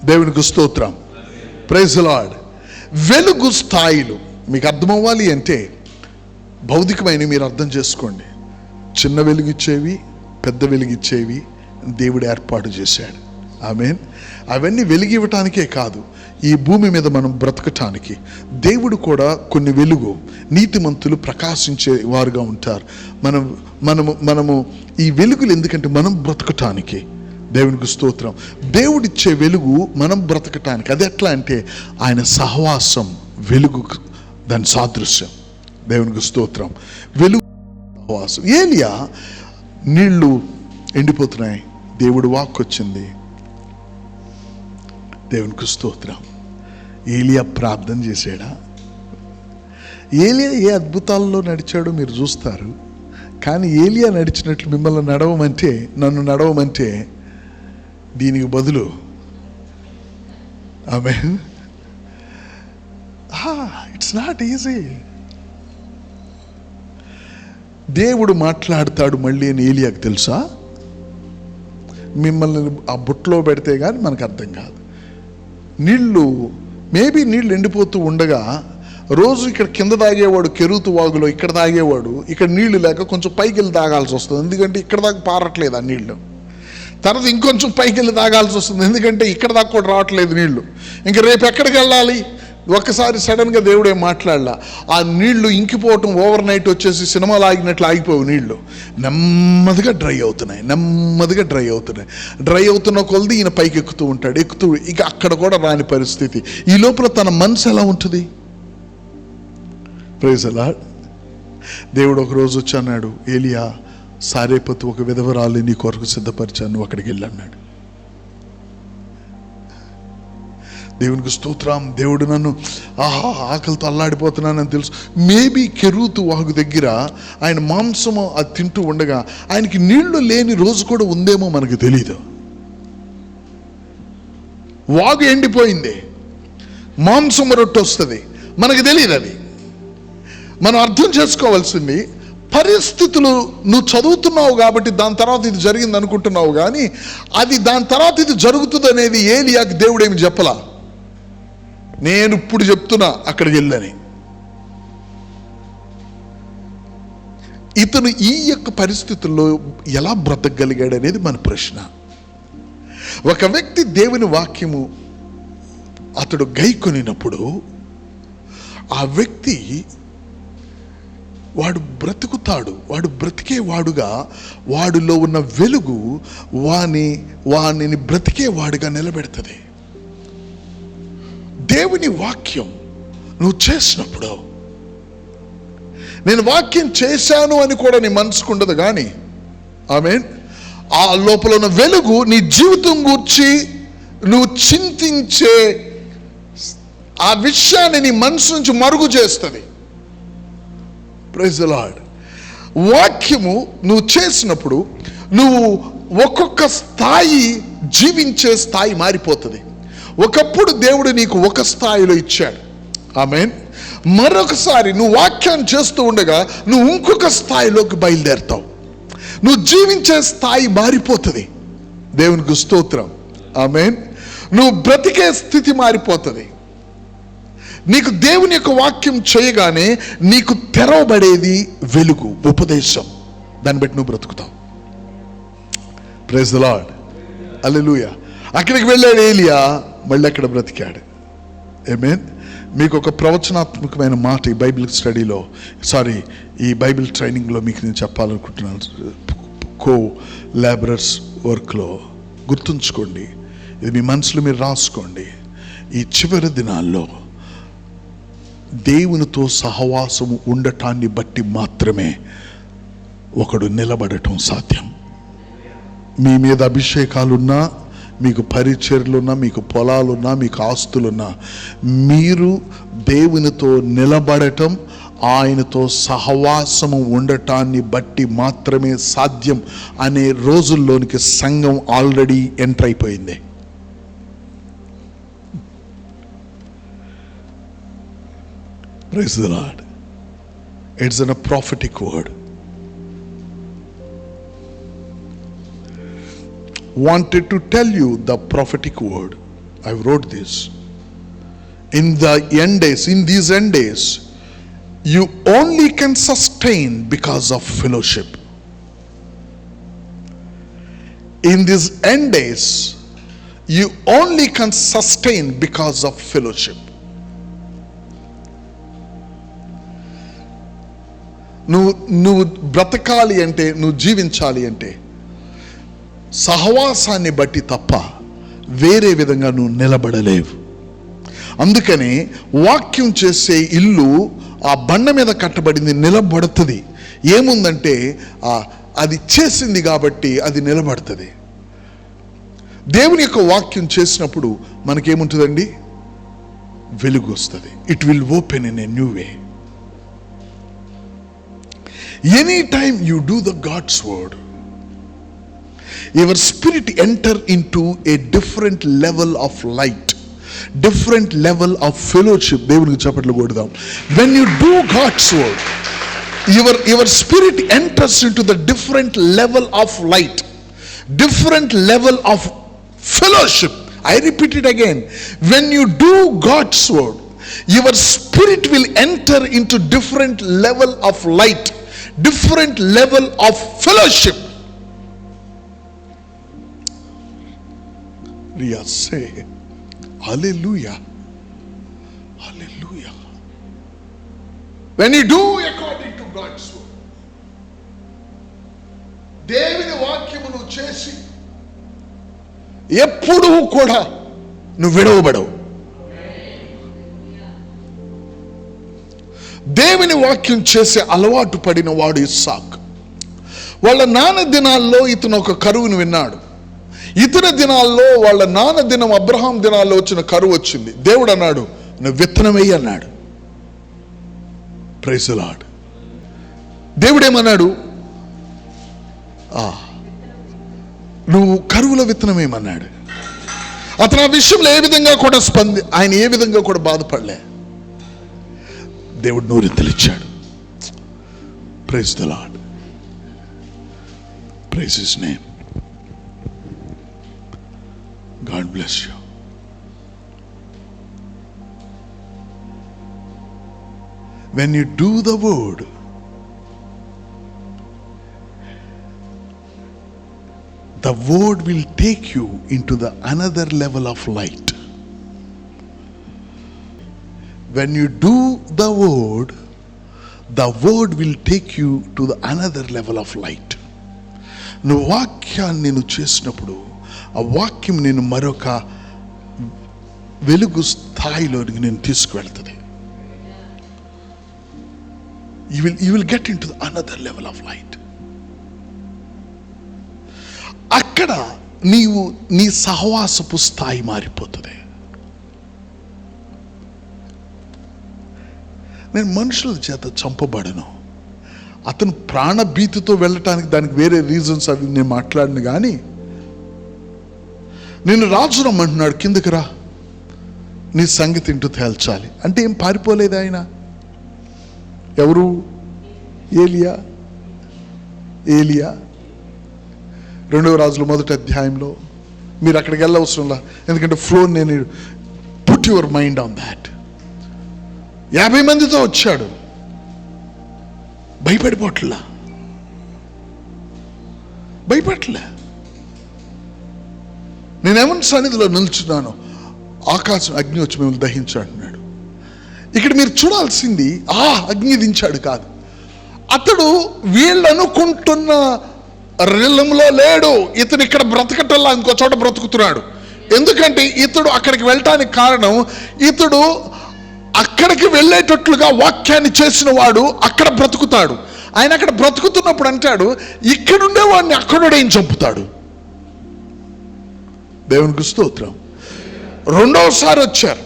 దేవునికి స్తోత్రం, ప్రైజ్ ది లార్డ్. వెలుగు స్థాయిలు మీకు అర్థమవ్వాలి అంటే భౌతికమైన మీరు అర్థం చేసుకోండి. చిన్న వెలుగిచ్చేవి, పెద్ద వెలుగిచ్చేవి దేవుడు ఏర్పాటు చేశాడు. ఆమేన్. అవన్నీ వెలిగివ్వటానికే కాదు, ఈ భూమి మీద మనం బ్రతకటానికి దేవుడు కూడా కొన్ని వెలుగు, నీతిమంతులు ప్రకాశించే వారుగా ఉంటారు. మనము ఈ వెలుగులు ఎందుకంటే మనం బ్రతకటానికి. దేవునికి స్తోత్రం. దేవుడిచ్చే వెలుగు మనం బ్రతకటానికి. అది ఎట్లా అంటే ఆయన సహవాసం వెలుగు, దాని సాదృశ్యం. దేవునికి స్తోత్రం. వెలుగు సహవాసం. ఏలియా నీళ్లు ఎండిపోతున్నాయి, దేవుడు వాక్కు వచ్చింది. దేవునికి స్తోత్రం. ఏలియా ప్రార్థన చేశాడా? ఏలియా ఏ అద్భుతాల్లో నడిచాడో మీరు చూస్తారు. కానీ ఏలియా నడిచినట్లు మిమ్మల్ని నడవమంటే, నన్ను నడవమంటే దీనికి బదులు ఆమేన్. It's not easy. దేవుడు మాట్లాడతాడు మళ్ళీ అని ఏలియాకు తెలుసా? మిమ్మల్ని ఆ బుట్టలో పెడితే కానీ మనకు అర్థం కాదు. మేబీ నీళ్ళు ఎండిపోతూ ఉండగా రోజు ఇక్కడ కింద తాగేవాడు కెరూతు వాగులో, ఇక్కడ తాగేవాడు ఇక్కడ నీళ్లు లేక కొంచెం పైకి వెళ్ళి తాగాల్సి వస్తుంది, ఎందుకంటే ఇక్కడ దాకా పారట్లేదు ఆ నీళ్లు. తర్వాత ఇంకొంచెం పైకి వెళ్ళి తాగాల్సి వస్తుంది, ఎందుకంటే ఇక్కడ దాకా కూడా రావట్లేదు నీళ్లు. ఇంకా రేపు ఎక్కడికి వెళ్ళాలి? ఒక్కసారి సడన్గా దేవుడే మాట్లాడలా, ఆ నీళ్లు ఇంకిపోవటం ఓవర్ నైట్ వచ్చేసి సినిమాలు ఆగినట్లు ఆగిపోవు. నీళ్లు నెమ్మదిగా డ్రై అవుతున్నాయి, నెమ్మదిగా డ్రై అవుతున్నాయి. డ్రై అవుతున్న కొలది ఈయన పైకి ఎక్కుతూ ఇక అక్కడ కూడా రాని పరిస్థితి. ఈ లోపల తన మనసు ఎలా ఉంటుంది? Praise the Lord. దేవుడు ఒకరోజు వచ్చి అన్నాడు, ఏలియా, సారేపతు ఒక విధవరాలు నీ కొరకు సిద్ధపరిచాను, అక్కడికి వెళ్ళన్నాడు. దేవునికి స్తోత్రం. దేవుడు నన్ను ఆకలితో అల్లాడిపోతున్నానని తెలుసు. మేబీ కెరూతు వాగు దగ్గర ఆయన మాంసము అది తింటూ ఉండగా ఆయనకి నీళ్లు లేని రోజు కూడా ఉందేమో మనకు తెలీదు. వాగు ఎండిపోయింది, మాంసం రొట్టె వస్తుంది, మనకు తెలియదు. అది మనం అర్థం చేసుకోవాల్సింది, పరిస్థితులు నువ్వు చదువుతున్నావు కాబట్టి దాని తర్వాత ఇది జరిగింది అనుకుంటున్నావు, కానీ అది దాని తర్వాత ఇది జరుగుతుంది అనేది ఏలియాకి దేవుడేమి చెప్పలా. నేను ఇప్పుడు చెప్తున్నా అక్కడికి వెళ్ళని. ఇతను ఈ యొక్క పరిస్థితుల్లో ఎలా బ్రతకగలిగాడు అనేది మన ప్రశ్న. ఒక వ్యక్తి దేవుని వాక్యము అతడు గైకొనినప్పుడు ఆ వ్యక్తి వాడు బ్రతుకుతాడు, వాడు బ్రతికేవాడుగా, వాడిలో ఉన్న వెలుగు వానిని బ్రతికేవాడుగా నిలబెడుతుంది. దేవుని వాక్యం నువ్వు చేసినప్పుడు, నేను వాక్యం చేశాను అని కూడా నీ మనసుకు ఉండదు, కానీ ఆమేన్, ఆ లోపల ఉన్న వెలుగు నీ జీవితం గూర్చి నువ్వు చింతించే ఆ విషయాన్ని నీ మనసు నుంచి మరుగు చేస్తుంది. Praise the Lord. వాక్యము నువ్వు చేసినప్పుడు నువ్వు ఒక్కొక్క స్థాయి జీవించే స్థాయి మారిపోతుంది. ఒకప్పుడు దేవుడు నీకు ఒక స్థాయిలో ఇచ్చాడు, ఆమేన్. మరొకసారి నువ్వు వాక్యాన్ని చేస్తూ ఉండగా నువ్వు ఇంకొక స్థాయిలోకి బయలుదేరుతావు. నువ్వు జీవించే స్థాయి మారిపోతుంది. దేవునికి స్తోత్రం, ఆమేన్. నువ్వు బ్రతికే స్థితి మారిపోతుంది. నీకు దేవుని యొక్క వాక్యం చేయగానే నీకు తెరవబడేది వెలుగు, ఉపదేశం. దాన్ని బట్టి నువ్వు బ్రతుకుతావు. ప్రైజ్ ది లార్డ్, హల్లెలూయా. అక్కడికి వెళ్ళాడు ఏలియా, మళ్ళీ అక్కడ బ్రతికాడు. ఆమేన్. మీకు ఒక ప్రవచనాత్మకమైన మాట ఈ బైబిల్ స్టడీలో, ఈ బైబిల్ ట్రైనింగ్లో మీకు నేను చెప్పాలనుకుంటున్నాను. కో లాబరర్స్ వర్క్లో గుర్తుంచుకోండి, ఇది మీ మనసులో మీరు రాసుకోండి. ఈ చివరి దినాల్లో దేవునితో సహవాసము ఉండటాన్ని బట్టి మాత్రమే ఒకడు నిలబడటం సాధ్యం. మీ మీద అభిషేకాలున్నా, మీకు పరిచర్లున్నా, మీకు పొలాలున్నా, మీకు ఆస్తులున్నా, మీరు దేవునితో నిలబడటం, ఆయనతో సహవాసము ఉండటాన్ని బట్టి మాత్రమే సాధ్యం అనే రోజుల్లోనికి సంఘం ఆల్రెడీ ఎంటర్ అయిపోయింది. Praise the Lord. It's in a prophetic word. Wanted to tell you the prophetic word. I wrote this. In these end days, you only can sustain because of fellowship. In these end days, you only can sustain because of fellowship. నువ్వు బ్రతకాలి అంటే, నువ్వు జీవించాలి అంటే సహవాసాన్ని బట్టి తప్ప వేరే విధంగా నువ్వు నిలబడలేవు. అందుకని వాక్యం చేసే ఇల్లు ఆ బండ మీద కట్టబడింది, నిలబడుతుంది. ఏముందంటే అది చేసింది కాబట్టి అది నిలబడుతుంది. దేవుని యొక్క వాక్యం చేసినప్పుడు మనకేముంటుందండి? వెలుగు వస్తుంది. It will open in a new way. Anytime you do the God's word, your spirit enter into a different level of light, different level of fellowship. దేవునికి చప్పట్లు కొడదాం. When you do God's word, your spirit enters into the different level of light, different level of fellowship. I repeat it again. When you do God's word, your spirit will enter into different level of light, different level of fellowship. Ria, say hallelujah, hallelujah. When you do according to God's word, దేవుని వాక్యమును చేసి ఎప్పుడూ కూడా నువ్వు విడవబడవు. దేవుని వాక్యం చేసే అలవాటు పడిన వాడు ఇస్సాకు. వాళ్ళ నాన్న దినాల్లో ఇతను ఒక కరువును విన్నాడు. ఇతని దినాల్లో వాళ్ళ నాన్న దినం అబ్రహాం దినాల్లో వచ్చిన కరువు వచ్చింది. దేవుడు అన్నాడు, నువ్వు విత్తనం వేయి అన్నాడు. Praise the Lord. దేవుడు ఏమన్నాడు, నువ్వు కరువులో విత్తనం వేయమన్నాడు. అతను ఆ విషయంలో ఏ విధంగా కూడా ఆయన ఏ విధంగా కూడా బాధపడలే. దేవుడు నూరెత్తలిచ్చాడు. Praise the Lord. Praise his name. God bless you. When you do the word, the word will take you into the another level of light. When you do the word will take you to the another level of light. నువ్వు వాక్యాన్ని నువ్వు చేసినప్పుడు ఆ వాక్యం నేను మరొక వెలుగు స్థాయిలోనికి నేను తీసుకువెళ్తుంది. You will get into the another level of light. అక్కడ నీ సహవాసపు స్థాయి మారిపోతుంది. నేను మనుషుల చేత చంపబడను. అతను ప్రాణభీతితో వెళ్ళటానికి దానికి వేరే రీజన్స్ అవి నేను మాట్లాడిన కానీ, నేను రాజు రమ్మంటున్నాడు, కిందకి రా, నీ సంగతి ఇంటూ తేల్చాలి అంటే ఏం పారిపోలేదు ఆయన. ఎవరు? ఏలియా. 2వ రాజుల 1వ అధ్యాయంలో మీరు అక్కడికి వెళ్ళవసరంలా, ఎందుకంటే ఫ్లో నేను put your mind on that. 50 మందితో వచ్చాడు, భయపడలే. నేనేమన్నా సన్నిధిలో నిల్చున్నాను, ఆకాశం అగ్ని వచ్చి మిమ్మల్ని దహించాడు అన్నాడు. ఇక్కడ మీరు చూడాల్సింది అగ్ని దించాడు కాదు. అతడు వీళ్ళు అనుకుంటున్న రిలంలో లేడు. ఇతను ఇక్కడ బ్రతకటల్లా ఇంకో చోట బ్రతుకుతున్నాడు. ఎందుకంటే ఇతడు అక్కడికి వెళ్ళటానికి కారణం, ఇతడు అక్కడికి వెళ్ళేటట్లుగా వాక్యాన్ని చేసిన వాడు అక్కడ బ్రతుకుతాడు. ఆయన అక్కడ బ్రతుకుతున్నప్పుడు అంటాడు, ఇక్కడుండే వాడిని అక్కడుండే చంపుతాడు. దేవునికి స్తోత్రం. 2వసారి వచ్చారు,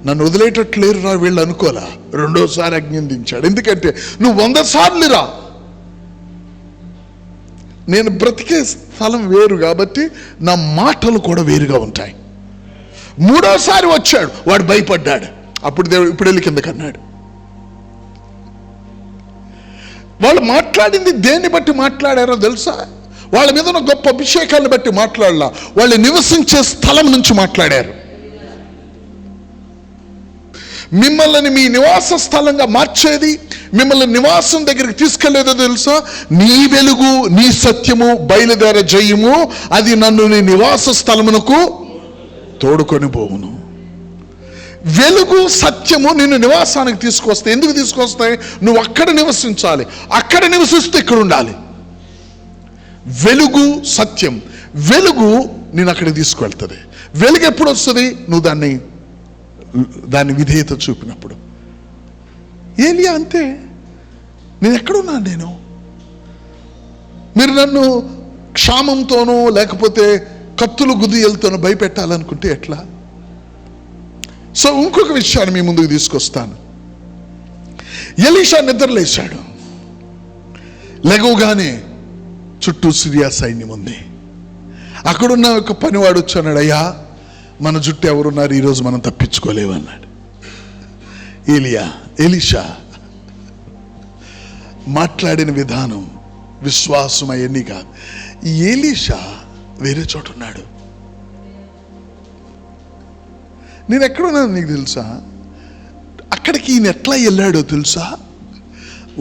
నన్ను వదిలేటట్లేరు రా వీళ్ళు అనుకోలా. 2వసారి అగ్ని దించాడు. ఎందుకంటే నువ్వు 100 సార్లు రా, నేను బ్రతికే స్థలం వేరు కాబట్టి నా మాటలు కూడా వేరుగా ఉంటాయి. 3వసారి వచ్చాడు, వాడు భయపడ్డాడు. అప్పుడు దేవుడు ఇప్పుడు వెళ్ళి కిందకి అన్నాడు. వాళ్ళు మాట్లాడింది దేన్ని బట్టి మాట్లాడారో తెలుసా? వాళ్ళ మీద ఉన్న గొప్ప అభిషేకాన్ని బట్టి మాట్లాడలా, వాళ్ళు నివసించే స్థలం నుంచి మాట్లాడారు. మిమ్మల్ని మీ నివాస స్థలంగా మార్చేది, మిమ్మల్ని నివాసం దగ్గరికి తీసుకెళ్లేదో తెలుసా? నీ వెలుగు, నీ సత్యము, బయలుదేర జయము, అది నన్ను నీ నివాస స్థలమునకు తోడుకొని పోవును. వెలుగు, సత్యము నిన్ను నివాసానికి తీసుకొస్తాయి. ఎందుకు తీసుకొస్తాయి? నువ్వు అక్కడ నివసించాలి. అక్కడ నివసిస్తూ ఇక్కడ ఉండాలి. వెలుగు, సత్యం. వెలుగు నేను అక్కడికి తీసుకువెళ్తుంది. వెలుగు ఎప్పుడు వస్తుంది? నువ్వు దాన్ని విధేయత చూపినప్పుడు. ఏలియా అంతే. నేను ఎక్కడున్నాను? మీరు నన్ను క్షామంతోనో లేకపోతే కత్తులు గుదియలతోనో భయపెట్టాలనుకుంటే ఎట్లా? సో ఇంకొక విషయాన్ని మీ ముందుకు తీసుకొస్తాను. ఎలీషా నిద్రలేశాడు. లెగవగానే చుట్టూ సిరియా సైన్యం ఉంది. అక్కడున్న ఒక పనివాడు వచ్చాడు, అయ్యా మన చుట్టూ ఎవరున్నారు, ఈరోజు మనం తప్పించుకోలేము అన్నాడు. ఎలీషా మాట్లాడిన విధానం, విశ్వాసం అవన్నీ కాదు. ఎలీషా వేరే చోట ఉన్నాడు. నేను ఎక్కడున్నాను నీకు తెలుసా? అక్కడికి ఈయన ఎట్లా వెళ్ళాడో తెలుసా?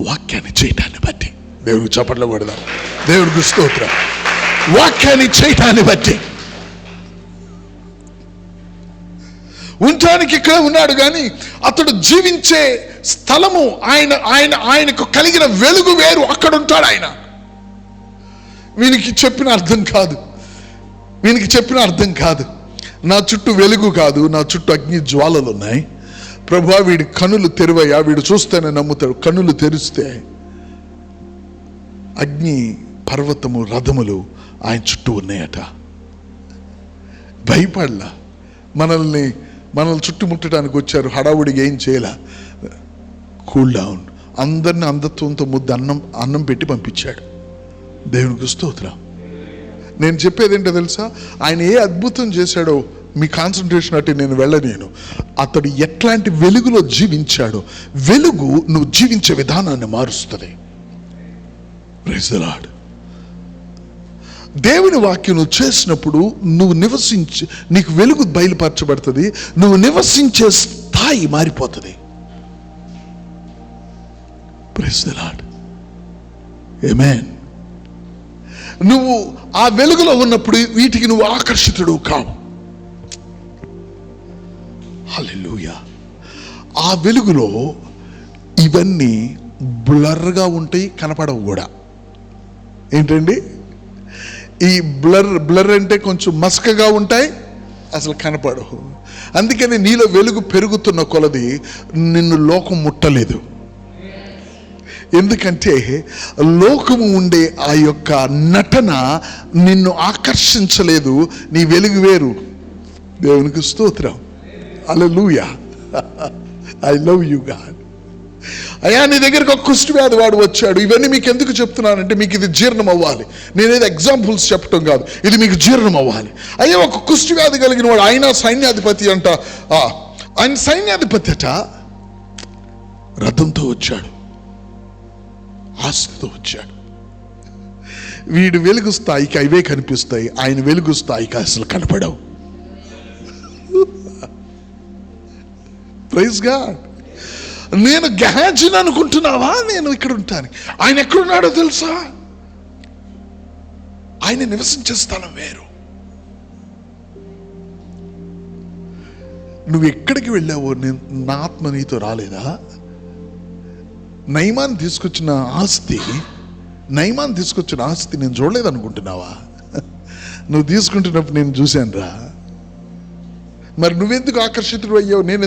వాక్యాన్ని చేయటాన్ని బట్టి. దేవుడికి చప్పట్లు కొడదాం, దేవుడికి స్తోత్రం. వాక్యాన్ని చేయటాన్ని బట్టి ఉండటానికి ఇక్కడ ఉన్నాడు, కానీ అతడు జీవించే స్థలము ఆయనకు కలిగిన వెలుగు వేరు. అక్కడ ఉంటాడు ఆయన. వీనికి చెప్పిన అర్థం కాదు. నా చుట్టూ వెలుగు కాదు, నా చుట్టూ అగ్ని జ్వాలలు ఉన్నాయి. ప్రభువా వీడి కనులు తెరువయ్యా, వీడు చూస్తేనే నమ్ముతాడు. కనులు తెరిస్తే అగ్ని పర్వతము రథములు ఆయన చుట్టూ ఉన్నాయట. భయపడలా. మనల్ని చుట్టుముట్టడానికి వచ్చారు, హడావుడిగా ఏం చేయలే. Cool down. అందరిని అంధత్వంతో ముద్ద అన్నం పెట్టి పంపించాడు. దేవునికి స్తోత్రం. నేను చెప్పేది ఏంటో తెలుసా? ఆయన ఏ అద్భుతం చేశాడో మీ కాన్సన్ట్రేషన్ అట్టి నేను వెళ్ళలేను. అతడు ఎట్లాంటి వెలుగులో జీవించాడో, వెలుగు నువ్వు జీవించే విధానాన్ని మారుస్తుంది. Praise the Lord. దేవుని వాక్యం నువ్వు చేసినప్పుడు నువ్వు నీకు వెలుగు బయలుపరచబడుతుంది. నువ్వు నివసించే స్థాయి మారిపోతుంది. Praise the Lord. ఆమేన్. నువ్వు ఆ వెలుగులో ఉన్నప్పుడు వీటికి నువ్వు ఆకర్షితుడు కావు. హల్లెలూయా. ఆ వెలుగులో ఇవన్నీ బ్లర్గా ఉంటాయి, కనపడవు కూడా. ఏంటండి? ఈ బ్లర్ అంటే కొంచెం మసకగా ఉంటాయి, అసలు కనపడవు. అందుకని నీలో వెలుగు పెరుగుతున్న కొలది నిన్ను లోకం ముట్టలేదు. ఎందుకంటే లోకము ఉండే ఆ యొక్క నటన నిన్ను ఆకర్షించలేదు. నీ వెలుగు వేరు. దేవునికి స్తోత్రం. Hallelujah. I love you God. అయ్యా నీ దగ్గరికి ఒక కుష్ఠవ్యాధి వాడు వచ్చాడు. ఇవన్నీ మీకు ఎందుకు చెప్తున్నానంటే మీకు ఇది జీర్ణం అవ్వాలి. నేనేదో ఎగ్జాంపుల్స్ చెప్పడం కాదు, ఇది మీకు జీర్ణం అవ్వాలి. అయ్యా ఒక కుష్ఠవ్యాధి కలిగిన వాడు, ఆయన సైన్యాధిపతి అంట. ఆయన సైన్యాధిపతి అట. రథంతో వచ్చాడు, ఆస్తితో వచ్చాడు. వీడు వెలుగు స్థాయికి అవే కనిపిస్తాయి, ఆయన వెలుగు స్థాయికి అసలు కనపడవు. Praise God. నేను గెహాజీని అనుకుంటున్నావా? నేను ఇక్కడ ఉంటాను. ఆయన ఎక్కడున్నాడో తెలుసా? ఆయన నివసించే స్థలం వేరు. నువ్వు ఎక్కడికి వెళ్ళావో నా ఆత్మ నీతో రాలేదా? నయమాన్ తీసుకొచ్చిన ఆస్తి నేను చూడలేదు అనుకుంటున్నావా? నువ్వు తీసుకుంటున్నప్పుడు నేను చూశాను రా. మరి నువ్వెందుకు ఆకర్షితుడు అయ్యావు, నేను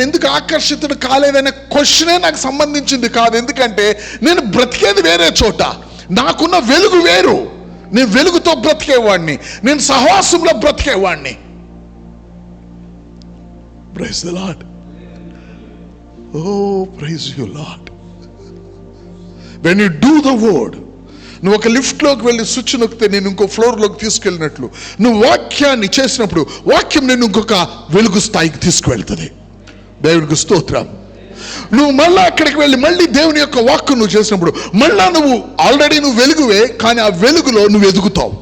ఎందుకు ఆకర్షితుడు కాలేదనే క్వశ్చనే నాకు సంబంధించింది కాదు. ఎందుకంటే నేను బ్రతికేది వేరే చోట, నాకున్న వెలుగు వేరు. నేను వెలుగుతో బ్రతికేవాడిని, నేను సహవాసంలో బ్రతికేవాడిని. Praise the Lord. Oh, praise you, Lord. When you do the word, నువ్వు ఒక లిఫ్ట్లోకి వెళ్ళి స్విచ్ నొక్కితే నేను ఇంకో ఫ్లోర్లోకి తీసుకెళ్ళినట్లు, నువ్వు వాక్యాన్ని చేసినప్పుడు వాక్యం నేను ఇంకొక వెలుగు స్థాయికి తీసుకువెళ్తుంది. దేవుడికి స్తోత్రం. నువ్వు మళ్ళీ అక్కడికి వెళ్ళి మళ్ళీ దేవుని యొక్క వాక్యం నువ్వు చేసినప్పుడు మళ్ళా ఆల్రెడీ నువ్వు వెలుగువే, కానీ ఆ వెలుగులో నువ్వు ఎదుగుతావు.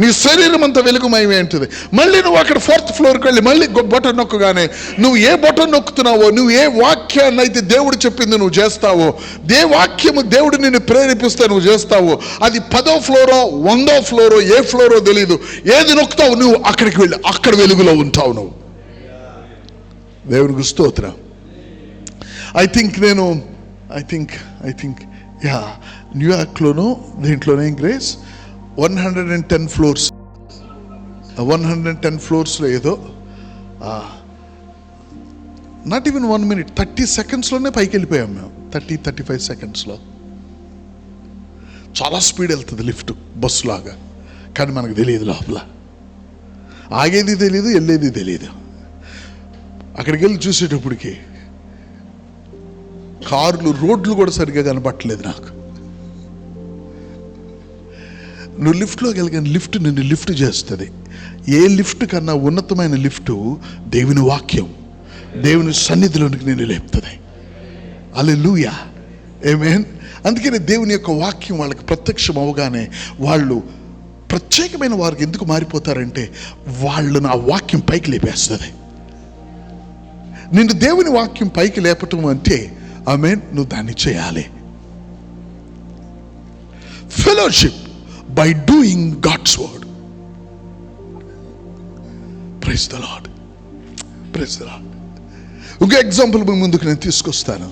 నీ శరీరం అంతా వెలుగుమయమే ఉంటుంది. మళ్ళీ నువ్వు అక్కడ 4th ఫ్లోర్కి వెళ్ళి మళ్ళీ బటన్ నొక్కగానే నువ్వు ఏ బటన్ నొక్కుతున్నావో, నువ్వు ఏ వాక్యాన్ని అయితే దేవుడు చెప్పింది నువ్వు చేస్తావో, వాక్యము దేవుడు నిన్ను ప్రేరేపిస్తే నువ్వు చేస్తావో, అది 10వ ఫ్లోరో 100వ ఫ్లోరో ఏ ఫ్లోరో తెలీదు, ఏది నొక్కుతావు నువ్వు అక్కడికి వెళ్ళి అక్కడ వెలుగులో ఉంటావు నువ్వు. దేవునికి స్తోత్రం. ఐ థింక్ న్యూయార్క్లోనూ దీంట్లోనే గ్రేస్ 110 ఫ్లోర్స్ 110 ఫ్లోర్స్లో ఏదో నాట్ ఈవెన్ 1 minute 30 సెకండ్స్లోనే పైకి వెళ్ళిపోయాం మేము. 30-35 సెకండ్స్లో. చాలా స్పీడ్ వెళ్తుంది లిఫ్ట్, బస్సు లాగా. కానీ మనకు తెలియదు, లోపల ఆగేది తెలియదు, వెళ్ళేది తెలియదు. అక్కడికి వెళ్ళి చూసేటప్పటికి కార్లు, రోడ్లు కూడా సరిగ్గా కనపట్టలేదు నాకు. నువ్వు లిఫ్ట్లోకి వెళ్ళగానే లిఫ్ట్ నిన్ను లిఫ్ట్ చేస్తుంది. ఏ లిఫ్ట్ కన్నా ఉన్నతమైన లిఫ్ట్ దేవుని వాక్యం, దేవుని సన్నిధిలోనికి నిన్ను లేపుతుంది. హల్లెలూయా, ఆమేన్. అందుకని దేవుని యొక్క వాక్యం వాళ్ళకి ప్రత్యక్షం అవగానే వాళ్ళు ప్రత్యేకమైన వారికి ఎందుకు మారిపోతారంటే వాళ్ళను ఆ వాక్యం పైకి లేపేస్తుంది. నిన్ను దేవుని వాక్యం పైకి లేపటం అంటే ఆమేన్, నువ్వు దాన్ని చేయాలి. Fellowship by doing God's word. Praise the Lord, praise the Lord. ఒక ఎగ్జాంపుల్ మీ ముందుకు నేను తీసుకొస్తాను.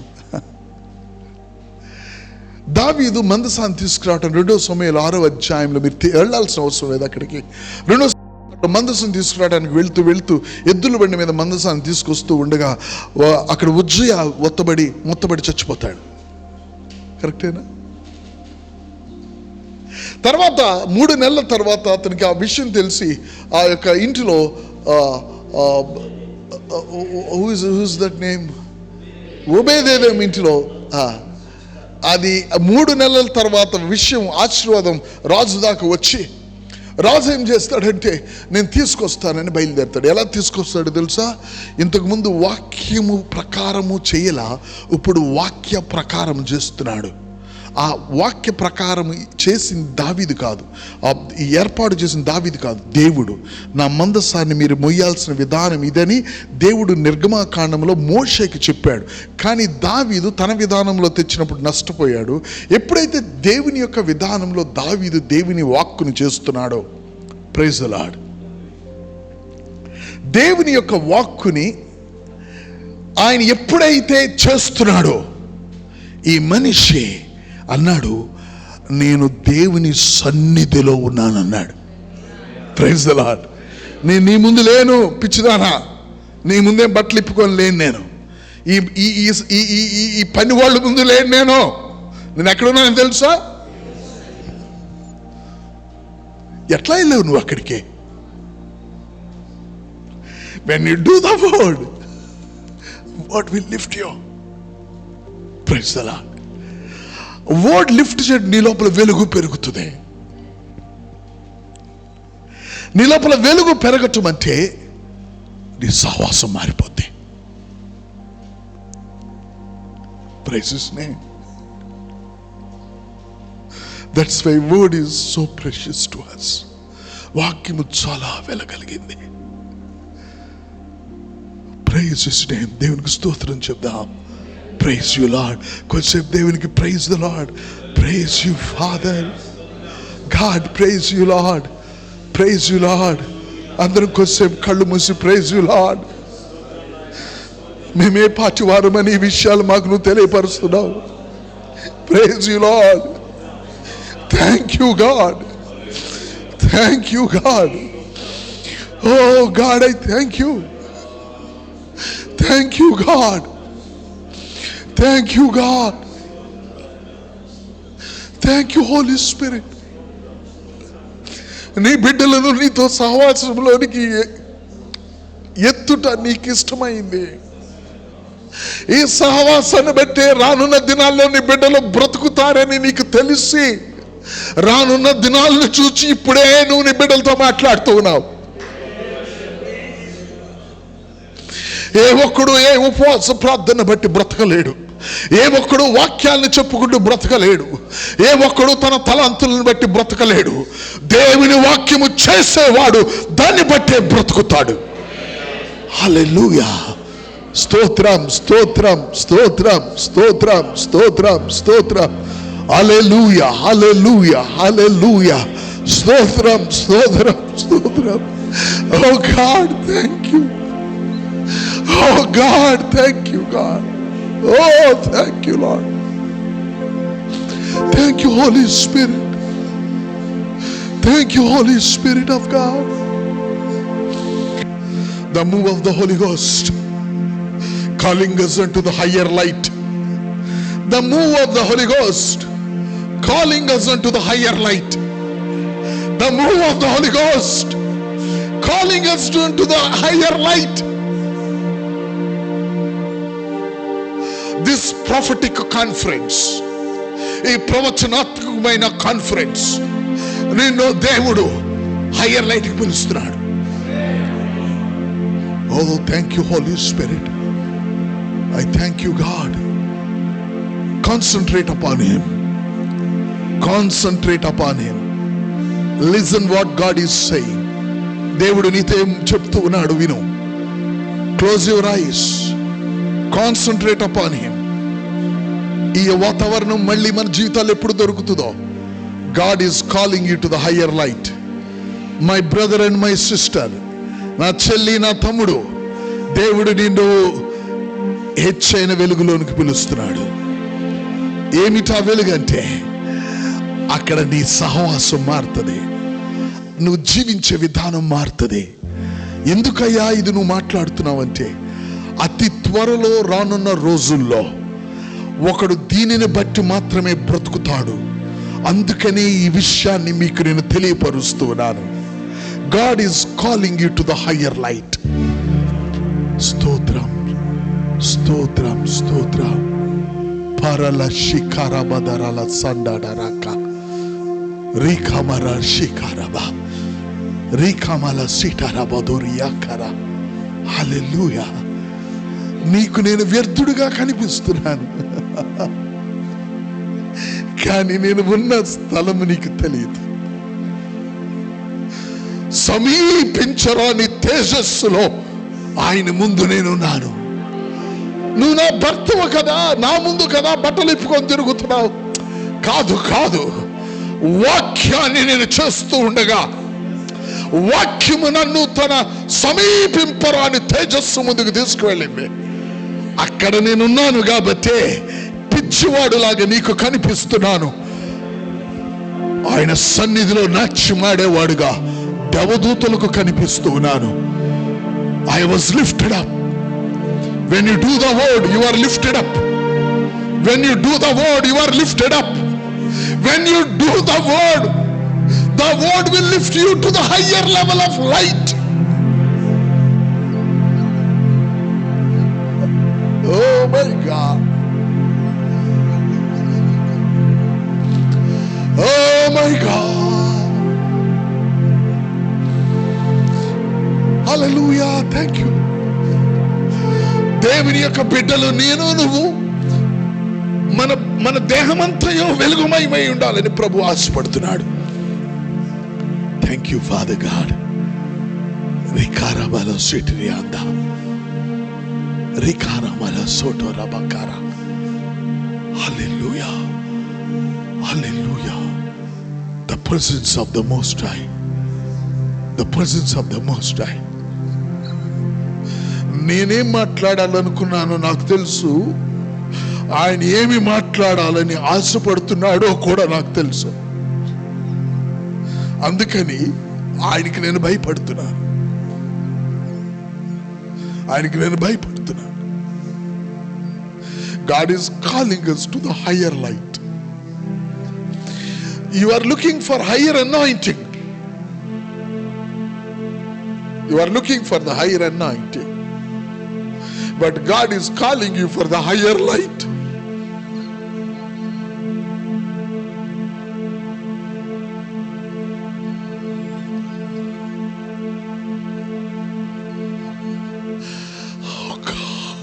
దావీదు మందసాన్ని తీసుకురావటం 2 సమూయేలు 6వ అధ్యాయంలో, మీరు వెళ్ళాల్సిన అవసరం లేదు అక్కడికి. 2 మందసం తీసుకురావడానికి వెళ్తూ ఎద్దుల బండి మీద మందసాన్ని తీసుకొస్తూ ఉండగా అక్కడ ఉజ్జయ మొత్తబడి చచ్చిపోతాడు. కరెక్టేనా? తర్వాత 3 నెలల తర్వాత అతనికి ఆ విషయం తెలిసి ఆ యొక్క ఇంటిలో హూస్ దట్ నేమ్, ఓబేదేదోము ఇంటిలో అది 3 నెలల తర్వాత విషయం, ఆశీర్వాదం రాజు దాకా వచ్చి రాజు ఏం చేస్తాడంటే నేను తీసుకొస్తానని బయలుదేరుతాడు. ఎలా తీసుకొస్తాడు తెలుసా? ఇంతకుముందు వాక్యము ప్రకారము చేయలా, ఇప్పుడు వాక్య ప్రకారం చేస్తున్నాడు. ఆ వాక్య ప్రకారం చేసిన దావీదు కాదు, ఈ ఏర్పాటు చేసిన దావీదు కాదు, దేవుడు. నా మందసాన్ని మీరు మొయ్యాల్సిన విధానం ఇదని దేవుడు నిర్గమకాండంలో మోషేకి చెప్పాడు. కానీ దావీదు తన విధానంలో తెచ్చినప్పుడు నష్టపోయాడు. ఎప్పుడైతే దేవుని యొక్క విధానంలో దావీదు దేవుని వాక్కును చేస్తున్నాడో, ప్రైజ్ ది లార్డ్, దేవుని యొక్క వాక్కుని ఆయన ఎప్పుడైతే చేస్తున్నాడో ఈ మనిషి అన్నాడు, నేను దేవుని సన్నిధిలో ఉన్నానన్నాడు. Praise the lord. నేను నీ ముందు లేను పిచ్చిదానా, నీ ముందే బట్టలు ఇప్పుకొని లేను, నేను ఈ పని వాళ్ళ ముందు లేను, నేను ఎక్కడున్నాను తెలుసా? ఎట్లా వెళ్ళావు నువ్వు అక్కడికి? when you do the word, what will lift you? Praise the Lord. Word lift చేయడం నీ లోపల వెలుగు పెరుగుతుంది. నీ లోపల వెలుగు పెరగటం అంటే నీ సహవాసం మారిపోద్ది. Praise his name. That's why word is so precious to us. వాక్యము చాలా వెలగలిగింది. Praise his name. దేవునికి స్తోత్రం చెప్దాం. Praise you, Lord. కొంచెంసేపు దేవునికి praise the Lord. Praise you, Father. God, praise you, Lord. Praise you, Lord. అందరం కొంచెంసేపు కళ్ళు మూసి praise you, Lord. మేమే పాటి వారమని ఈ విషయాలు మాకు నువ్వు తెలియపరుస్తున్నావు. Praise you, Lord. Thank you, God. Thank you, God. Oh, God, I thank you. Thank you, God. Thank you, God. Thank you, Holy Spirit. నీ బిడ్డలను నీతో సహవాసంలోనికి ఎత్తుట నీకు ఇష్టమైంది. ఈ సహవాసాన్ని బట్టే రానున్న దినాల్లో నీ బిడ్డలు బ్రతుకుతారని నీకు తెలిసి రానున్న దినాలను చూచి ఇప్పుడే నువ్వు నీ బిడ్డలతో మాట్లాడుతూ ఉన్నావు. ఏ ఒక్కడు ఏ ఉపవాస ప్రార్థన బట్టి బ్రతకలేడు. ఏ ఒక్కడు వాక్యాలను చెప్పుకుంటూ బ్రతకలేడు. ఏ ఒక్కడు తన తలంతులను బట్టి బ్రతకలేడు. దేవుని వాక్యము చేసేవాడు దాన్ని బట్టే బ్రతుకుతాడు. హల్లెలూయా. స్తోత్రం, స్తోత్రం, స్తోత్రం, స్తోత్రం, స్తోత్రం, స్తోత్రం. హల్లెలూయా, హల్లెలూయా, హల్లెలూయా. స్తోత్రం, స్తోత్రం, స్తోత్రం. Oh God, thank you. Oh God, thank you, God. Oh, thank you, Lord. Thank you, Holy Spirit. Thank you, Holy Spirit of God. The move of the Holy Ghost calling us into the higher light. The move of the Holy Ghost calling us into the higher light. The move of the Holy Ghost calling us into the higher light. This prophetic conference, ఈ ప్రవచనాత్మకమైన conference నిన్ను దేవుడు higher light కి పిలుస్తున్నాడు. Oh, thank you, Holy Spirit. I thank you, God. Concentrate upon Him. Concentrate upon Him. Listen what God is saying. దేవుడు నీతో ఏం చెప్తూ ఉన్నాడు విను. Close your eyes. Concentrate upon Him. ఈ వాతావరణం మళ్ళీ మన జీవితాలు ఎప్పుడు దొరుకుతుందో. God is calling you to the higher light. My brother and my sister, నా చెల్లి నా తమ్ముడు, దేవుడు నిన్ను హెచ్చైన వెలుగులోనికి పిలుస్తున్నాడు. ఏమిటా వెలుగంటే అక్కడ నీ సహవాసం మారుతుంది, నువ్వు జీవించే విధానం మారుతుంది. ఎందుకయ్యా ఇది నువ్వు మాట్లాడుతున్నావంటే అతి త్వరలో రానున్న రోజుల్లో ఒకడు దీనిని బట్టి మాత్రమే బ్రతుకుతాడు. అందుకనే ఈ విషయాన్ని మీకు నేను తెలియపరుస్తున్నాను. God is calling you to the higher light. Stotram, stotram, stotram. Parala shikara badarala sandadaraka. Rikamara shikaraba. Rikamala sitarabaduriyakara. Hallelujah. నీకు నేను వ్యర్థుడిగా కనిపిస్తున్నాను, కానీ నేను ఉన్న స్థలం నీకు తెలియదు. సమీపించరాని తేజస్సులో ఆయన ముందు నేనున్నాను. నువ్వు నా భర్తవు కదా, నా ముందు కదా బట్టలు ఇప్పుకొని తిరుగుతున్నావు. కాదు కాదు, వాక్యాన్ని నేను చేస్తూ ఉండగా వాక్యము నన్ను తన సమీపింపరాని తేజస్సు ముందుకు తీసుకువెళ్ళింది. అక్కడ నేనున్నాను కాబట్టే పిచ్చివాడులాగా నీకు కనిపిస్తున్నాను. ఆయన సన్నిధిలో నాట్యమాడేవాడుగా దేవదూతలకు కనిపిస్తూ ఉన్నాను. I was lifted up. When you do the word, you are lifted up. When you do the word, you are lifted up. When you do the word will lift you to the higher level of light. Oh my God. Oh my God. Hallelujah. Thank you. దేవుని యొక్క బిడ్డలు నేను నువ్వు మన దేహమంతయో వెలుగుమయమై ఉండాలని ప్రభు ఆశపడుతున్నాడు. Thank you father God. రికారాబాల సిటిరియాందా రికారాబాల సోటోరాబాకారా. Hallelujah, hallelujah. The presence of the Most High. The presence of the Most High. నేనేం మాట్లాడాలనుకున్నానో నాకు తెలుసు, ఆయన ఏమి మాట్లాడాలని ఆశపడుతున్నాడో కూడా నాకు తెలుసు. అందుకని ఆయనకి నేను భయపడుతున్నాను, ఆయనకి నేను భయపడుతున్నాను. God is calling us to the higher light. You are looking for higher anointing. You are looking for the higher anointing. But God is calling you for the higher light. Oh God.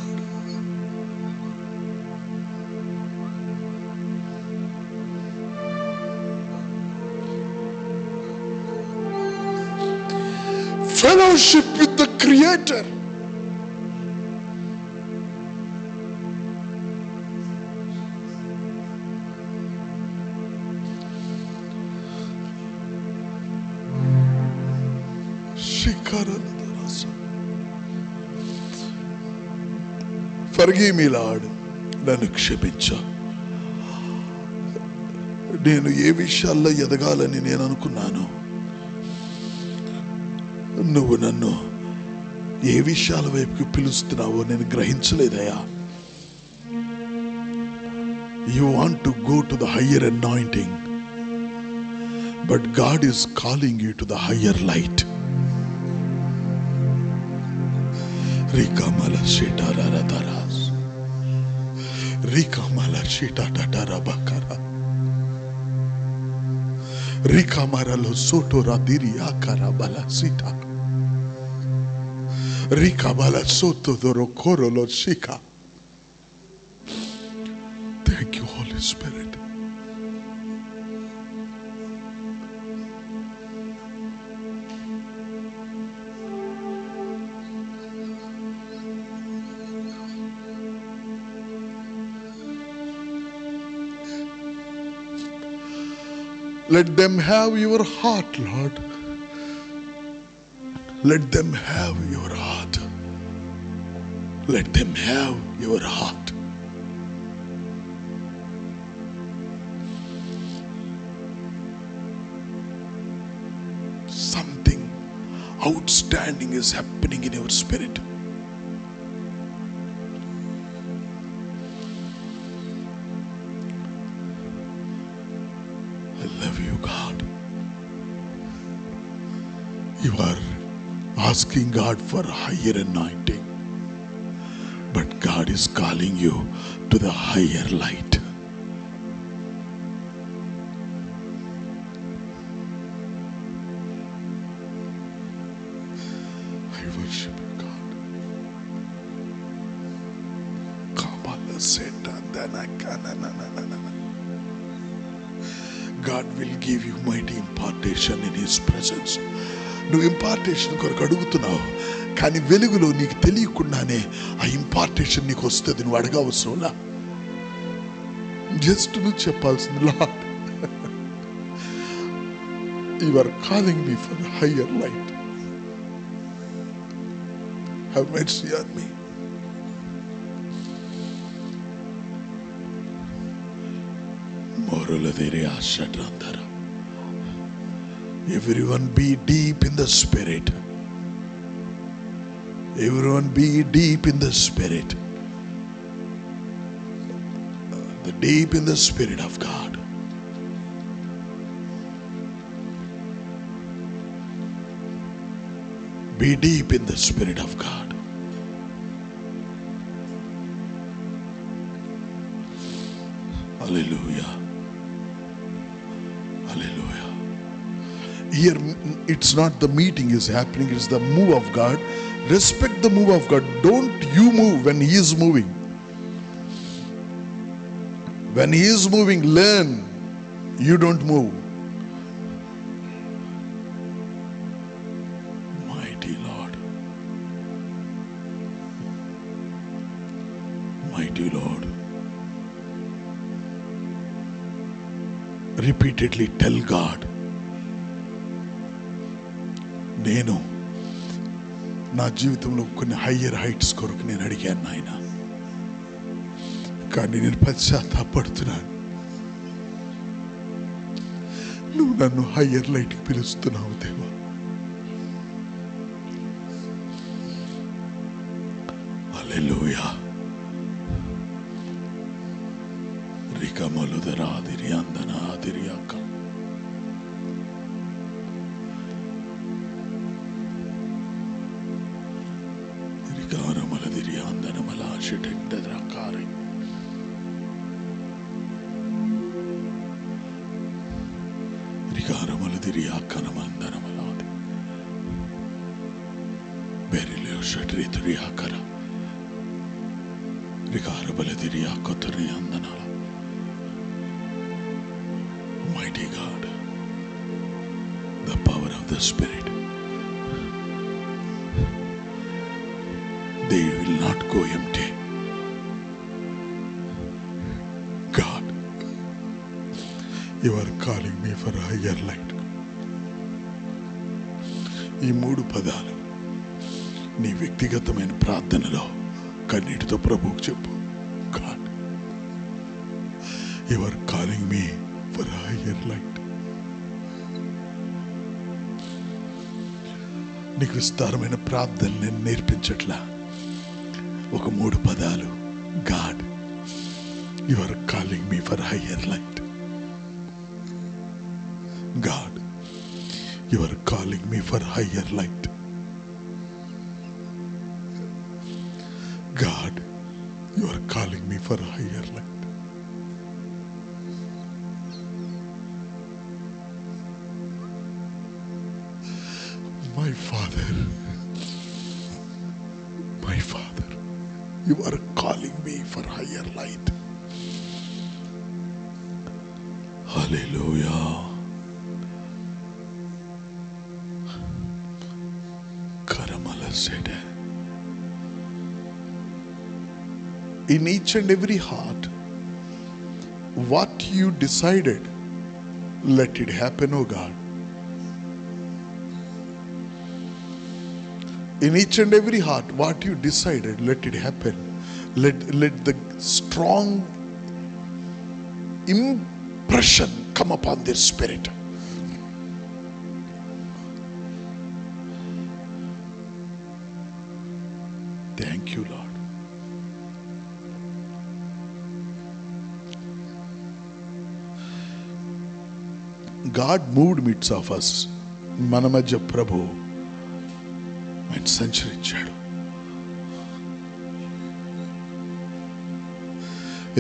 Fellowship with the Creator. Forgive me, Lord. నన్ను క్షమించు. నేను ఏ విషయాల్లో ఎదగాలని నేను అనుకున్నాను, నువ్వు నన్ను ఏ విషయాల వైపుకి పిలుస్తున్నావో నేను గ్రహించలేదయా. You want to go to the higher anointing, but God is calling you to the higher light. Rikamala shita tatarabakara. Rikamara lo soto radiri akara balasita. Rikabala soto dorokoro lo shika. Thank you, Holy Spirit. Let them have your heart, Lord. Let them have your heart. Let them have your heart. Something outstanding is happening in your spirit. I love you, God. You are asking God for higher anointing, but God is calling you to the higher light. I worship you, God. God will give you mighty impartation in His presence. నువ్వు impartation కొరకు అడుగుతున్నావు, కానీ వెలుగులో నీకు తెలియకుండానే ఆ impartation నీకు వస్తుంది. నువ్వు అడగవసరంలా, జస్ట్ నువ్వు చెప్పాల్సింది, Lord, you are calling me for higher light. Have mercy on me. Everyone be deep in the Spirit. Everyone be deep in the Spirit. The deep in the Spirit of God. Be deep in the Spirit of God. Hallelujah. Hallelujah. Here it's not the meeting is happening, it's the move of God. Respect the move of God. Don't you move when He is moving. When He is moving, learn. You don't move. Mighty Lord. Mighty Lord. Repeatedly tell God, నేను నా జీవితంలో కొన్ని higher heights కొరకు నేను అడిగాను నాయన, కానీ నేను పశ్చాత్తాపడుతున్నాను. నువ్వు నన్ను హయ్యర్ లైట్కి పిలుస్తున్నావు దేవా. హల్లెలూయా. రికమలుదరాదిరి అందనాదిరి అక్క. రికారమలదిరి అందనమలాశిటెండద్రకారి. రికారమలదిరి అక్కనమందనమలాది. బెరిలియో షట్రితురి అక్కర. రికారబలదిరి అక్కతురి అందనాల. Mighty God, the power of the Spirit, they will not go empty. God, you are calling me for a higher light. ఈ మూడు పదాలు నీ వ్యక్తిగతమైన ప్రార్థనలో కన్నీటితో ప్రభువుకు చెప్పు. God, you are calling me for a higher light. నీకు విస్తారమైన ప్రార్థన నేను నేర్పించట్లా. ఒక మూడు పదాలు. God, you are calling me for a higher light. God, you are calling me for a higher light. God, You are calling me for higher light. My Father, you are calling me for higher light. Hallelujah. Karamala said, in each and every heart, what you decided, let it happen, O God. In each and every heart, what you decided, let it happen. Let the strong impression come upon their spirit. Thank you, Lord. God moved midst of us. మన మధ్య ప్రభు ఆయన సంచరించాడు.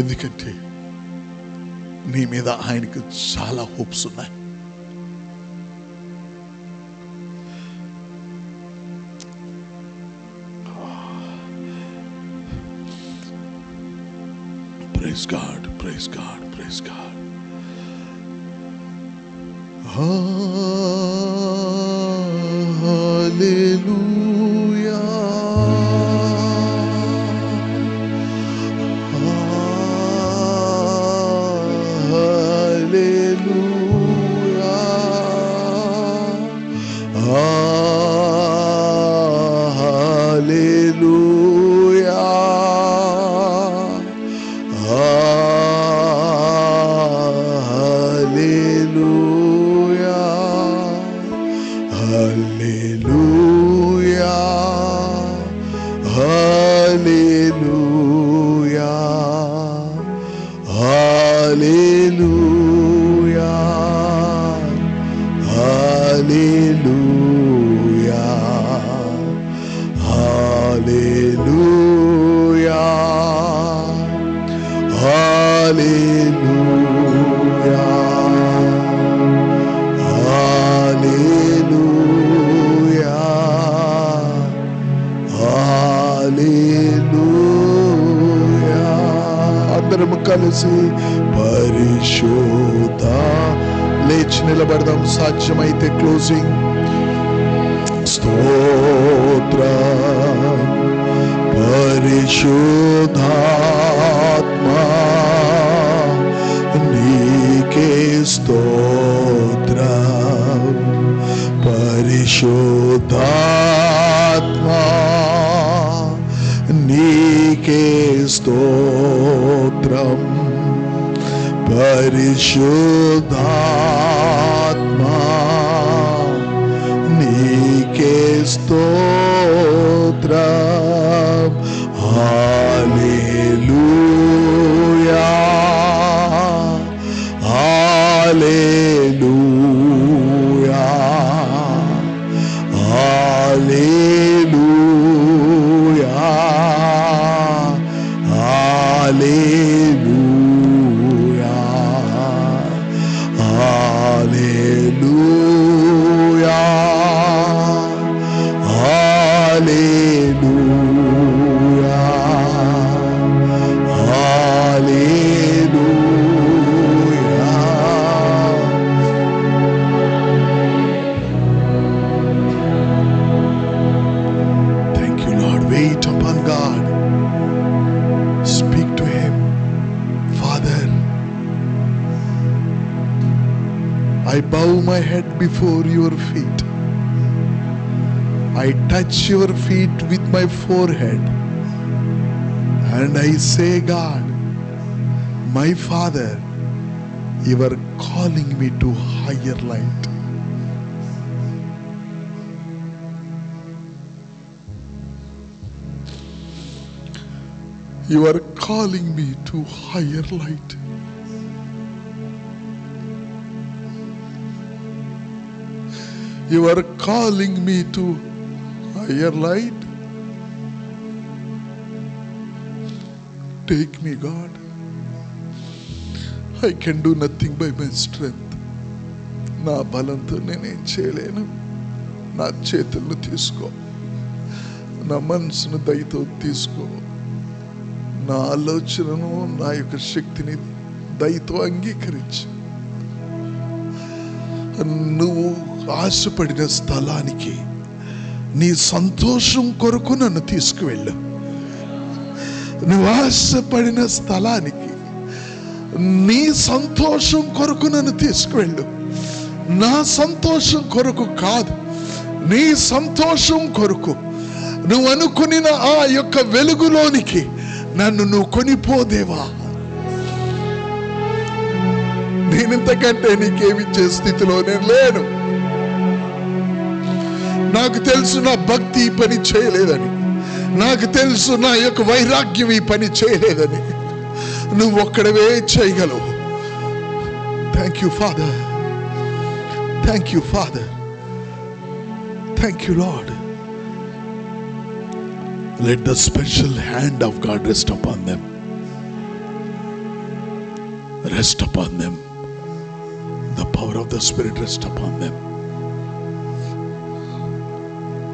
ఎందుకంటే నీ మీద ఆయనకు చాలా hopes ఉన్నాయి. Praise God, praise God, praise God. Hallelujah. అందరం కలిసి పరిశోధ లేచి నిలబడదాం. సాధ్యమైతే క్లోజింగ్. స్తోత్ర పరిశోధాత్మా నీకే స్తోత్రం. పరిశోధాత్మా నీకే స్తోత్రం. పరిశుద్ధాత్మా నీకే స్తోత్రం. హల్లెలూయా హల్లెలూయా హల్లెలూయా హల్లెలూయా హల్లెలూయా హల్లెలూయా హల్లెలూయా. Thank you, Lord. Wait upon God. Speak to Him. Father, I bow my head before your feet. I touch your feet with my forehead. And I say, God, my Father, you are calling me to higher light. You are calling me to higher light. You are calling me to higher light. Take me, God. I can do nothing by my strength. నా బలంతో నేనేం చేయలేను. నా చేతులను తీసుకో, నా మనసును దయతో తీసుకో, నా ఆలోచనను, నా యొక్క శక్తిని దయతో అంగీకరించు. నువ్వు ఆశపడిన స్థలానికి, నీ సంతోషం కొరకు నన్ను తీసుకువెళ్ళు. నువ్వు ఆశపడిన స్థలానికి, నీ సంతోషం కొరకు నన్ను తీసుకువెళ్ళు. నా సంతోషం కొరకు కాదు, నీ సంతోషం కొరకు, నువ్వు అనుకున్న ఆ యొక్క వెలుగులోనికి నన్ను నువ్వు కొనిపోదేవా. నేనింతకంటే నీకేమిచ్చే స్థితిలో నేను లేను. నాకు తెలుసు నా భక్తి ఈ పని చేయలేదని, నాకు తెలుసు నా యొక్క వైరాగ్యం ఈ పని చేయలేదని. నువ్వు ఒక్కడవే చేయగలవు. Thank you father, thank you father, thank you lord. Let the special hand of God rest upon them. Rest upon them. The power of the Spirit rest upon them.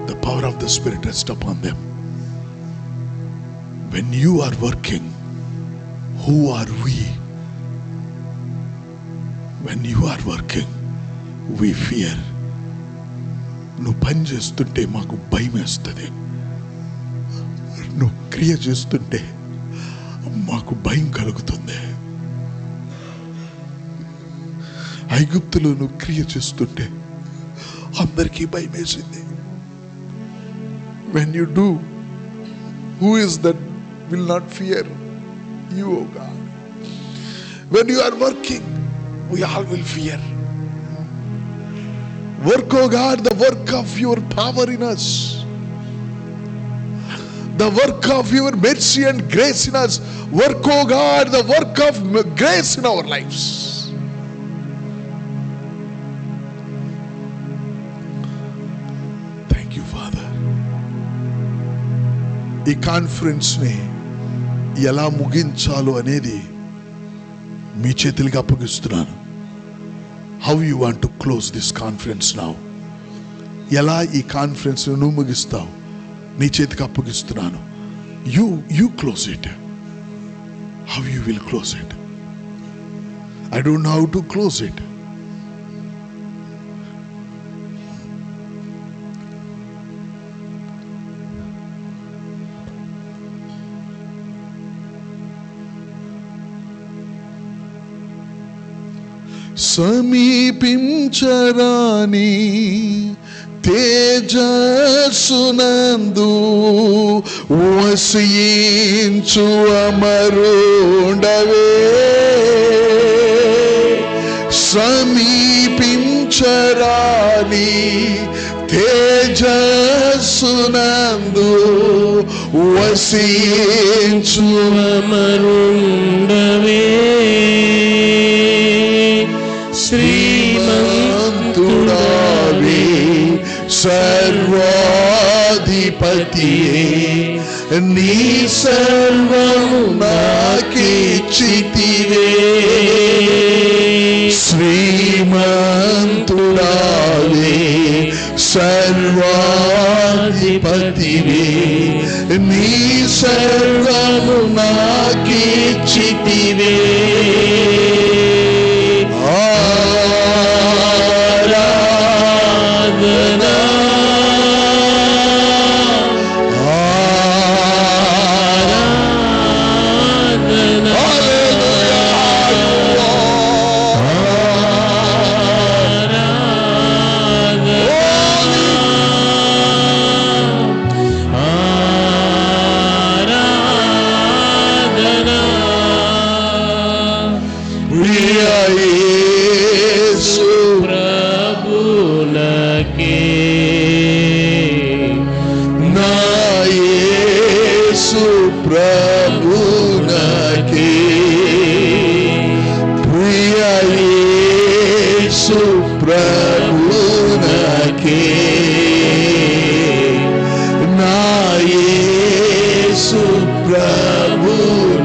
The power of the Spirit rest upon them. When you are working, who are we? When you are working, we fear. నువ్వు పని చేస్తుంటే మాకు భయం వేస్తుంది. నువ్వు క్రియ చేస్తుంటే మాకు భయం కలుగుతుంది. ఐగుప్తులో నువ్వు క్రియ చేస్తుంటే అందరికీ భయం వేసింది. When you do, who is that will not fear? You, O God. When you are working, we all will fear. Work, O God, the work of your power in us, the work of your mercy and grace in us. Work, O God, the work of grace in our lives. Thank you, Father. ఈ conference ని ఎలా ముగించాలో అనేది మీ చేతులకు అప్పగిస్తున్నాను. How you want to close this conference now? ఎలా ఈ conference ను ముగిస్తావు? నీ చేతికి అప్పగిస్తున్నాను. You close it. How you will close it? I don't know how to close it. సమీపించరాని తేజస్సునందు వసించు అమరుండవే. సమీపించరాని తేజస్సునందు వసించు అమరుండవే. శ్రీమంతుడావే, సర్వాధిపతియే, నీ సర్వము నాకిచ్చితివే. శ్రీమంతుడావే, సర్వాధిపతివే, నీ సర్వము నాకిచ్చితివే. ప్రభునకే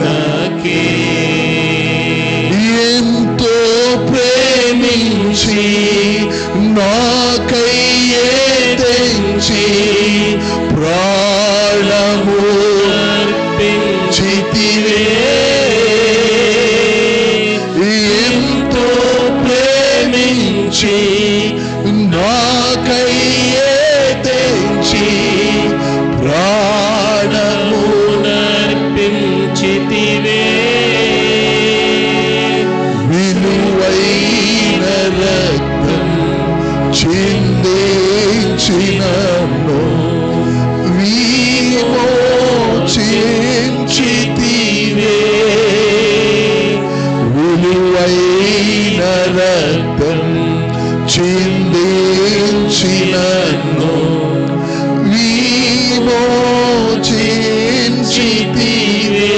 నీతివే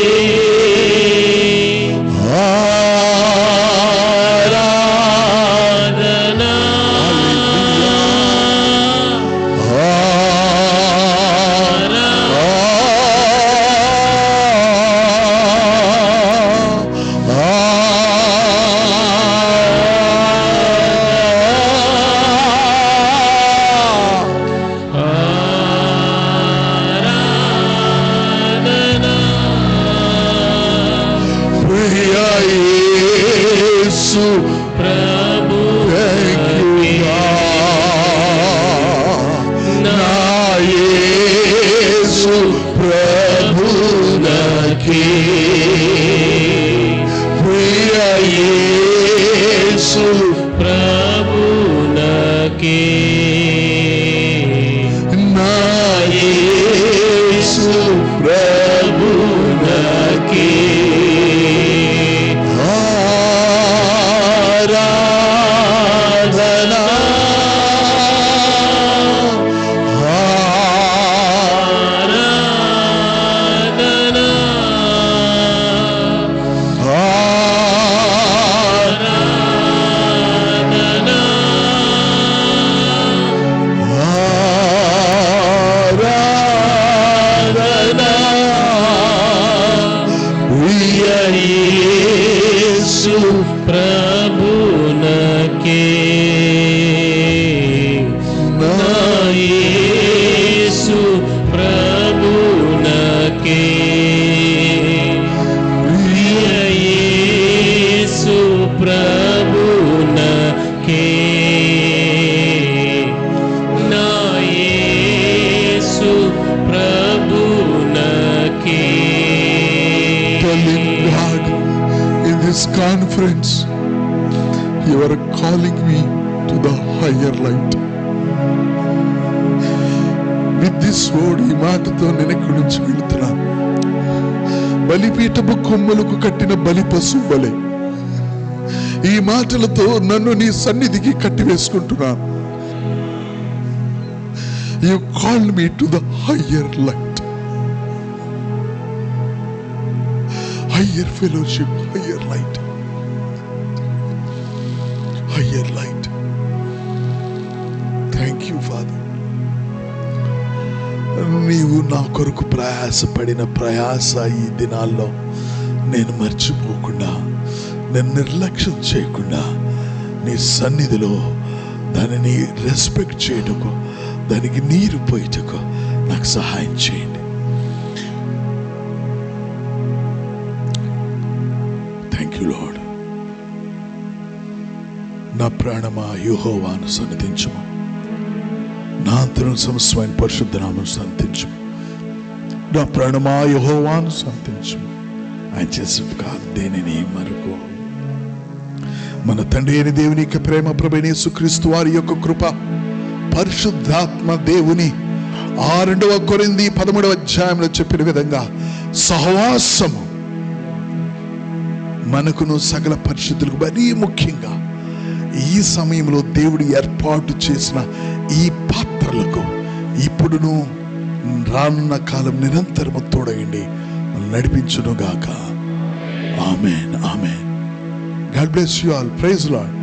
Conference, you are calling me to the higher light. With this word, ఈ మాటతో నేను ఇక్కడి నుంచి వెళ్తున్నాను. బలిపీఠపు కొమ్ములకు కట్టిన బలి పశువు వలె ఈ మాటలతో నన్ను నీ సన్నిధికి కట్టివేసుకుంటున్నాను. You called me to the higher light, higher fellowship, higher light, higher light. Thank you, Father. నీవు నా కొరకు ప్రయాసపడిన ప్రయాస ఈ దినాల్లో నేను మర్చిపోకుండా, నేను నిర్లక్ష్యం చేయకుండా నీ సన్నిధిలో దానిని రెస్పెక్ట్ చేయటకు, దానికి నీరు పోయటకు నాకు సహాయం చేయండి. Thank you lord. నా ప్రాణమా యెహోవాను సన్నిధించుము, నా అంతరంగ సమస్తమైన పరిశుద్ధ నామమును సన్నిధించుము. నా ప్రాణమా యెహోవాను సన్నిధించుము, ఆయన చేసిన కాదు దేనిని మరుపు. మన తండ్రి అయిన దేవుని యొక్క ప్రేమ, ప్రభువైన యేసుక్రీస్తు వారి యొక్క కృప, పరిశుద్ధాత్మ దేవుని 2వ కొరింథీ 13వ అధ్యాయంలో చెప్పిన విధంగా సహవాసము మనకును సకల పరిశుద్ధులకు, మరీ ముఖ్యంగా ఈ సమయంలో దేవుడు ఏర్పాటు చేసిన ఈ పాత్రలకు ఇప్పుడును రానున్న కాలం నిరంతరము తోడయండి నడిపించును గాక. ఆమేన్, ఆమేన్. God bless you all. Praise the Lord.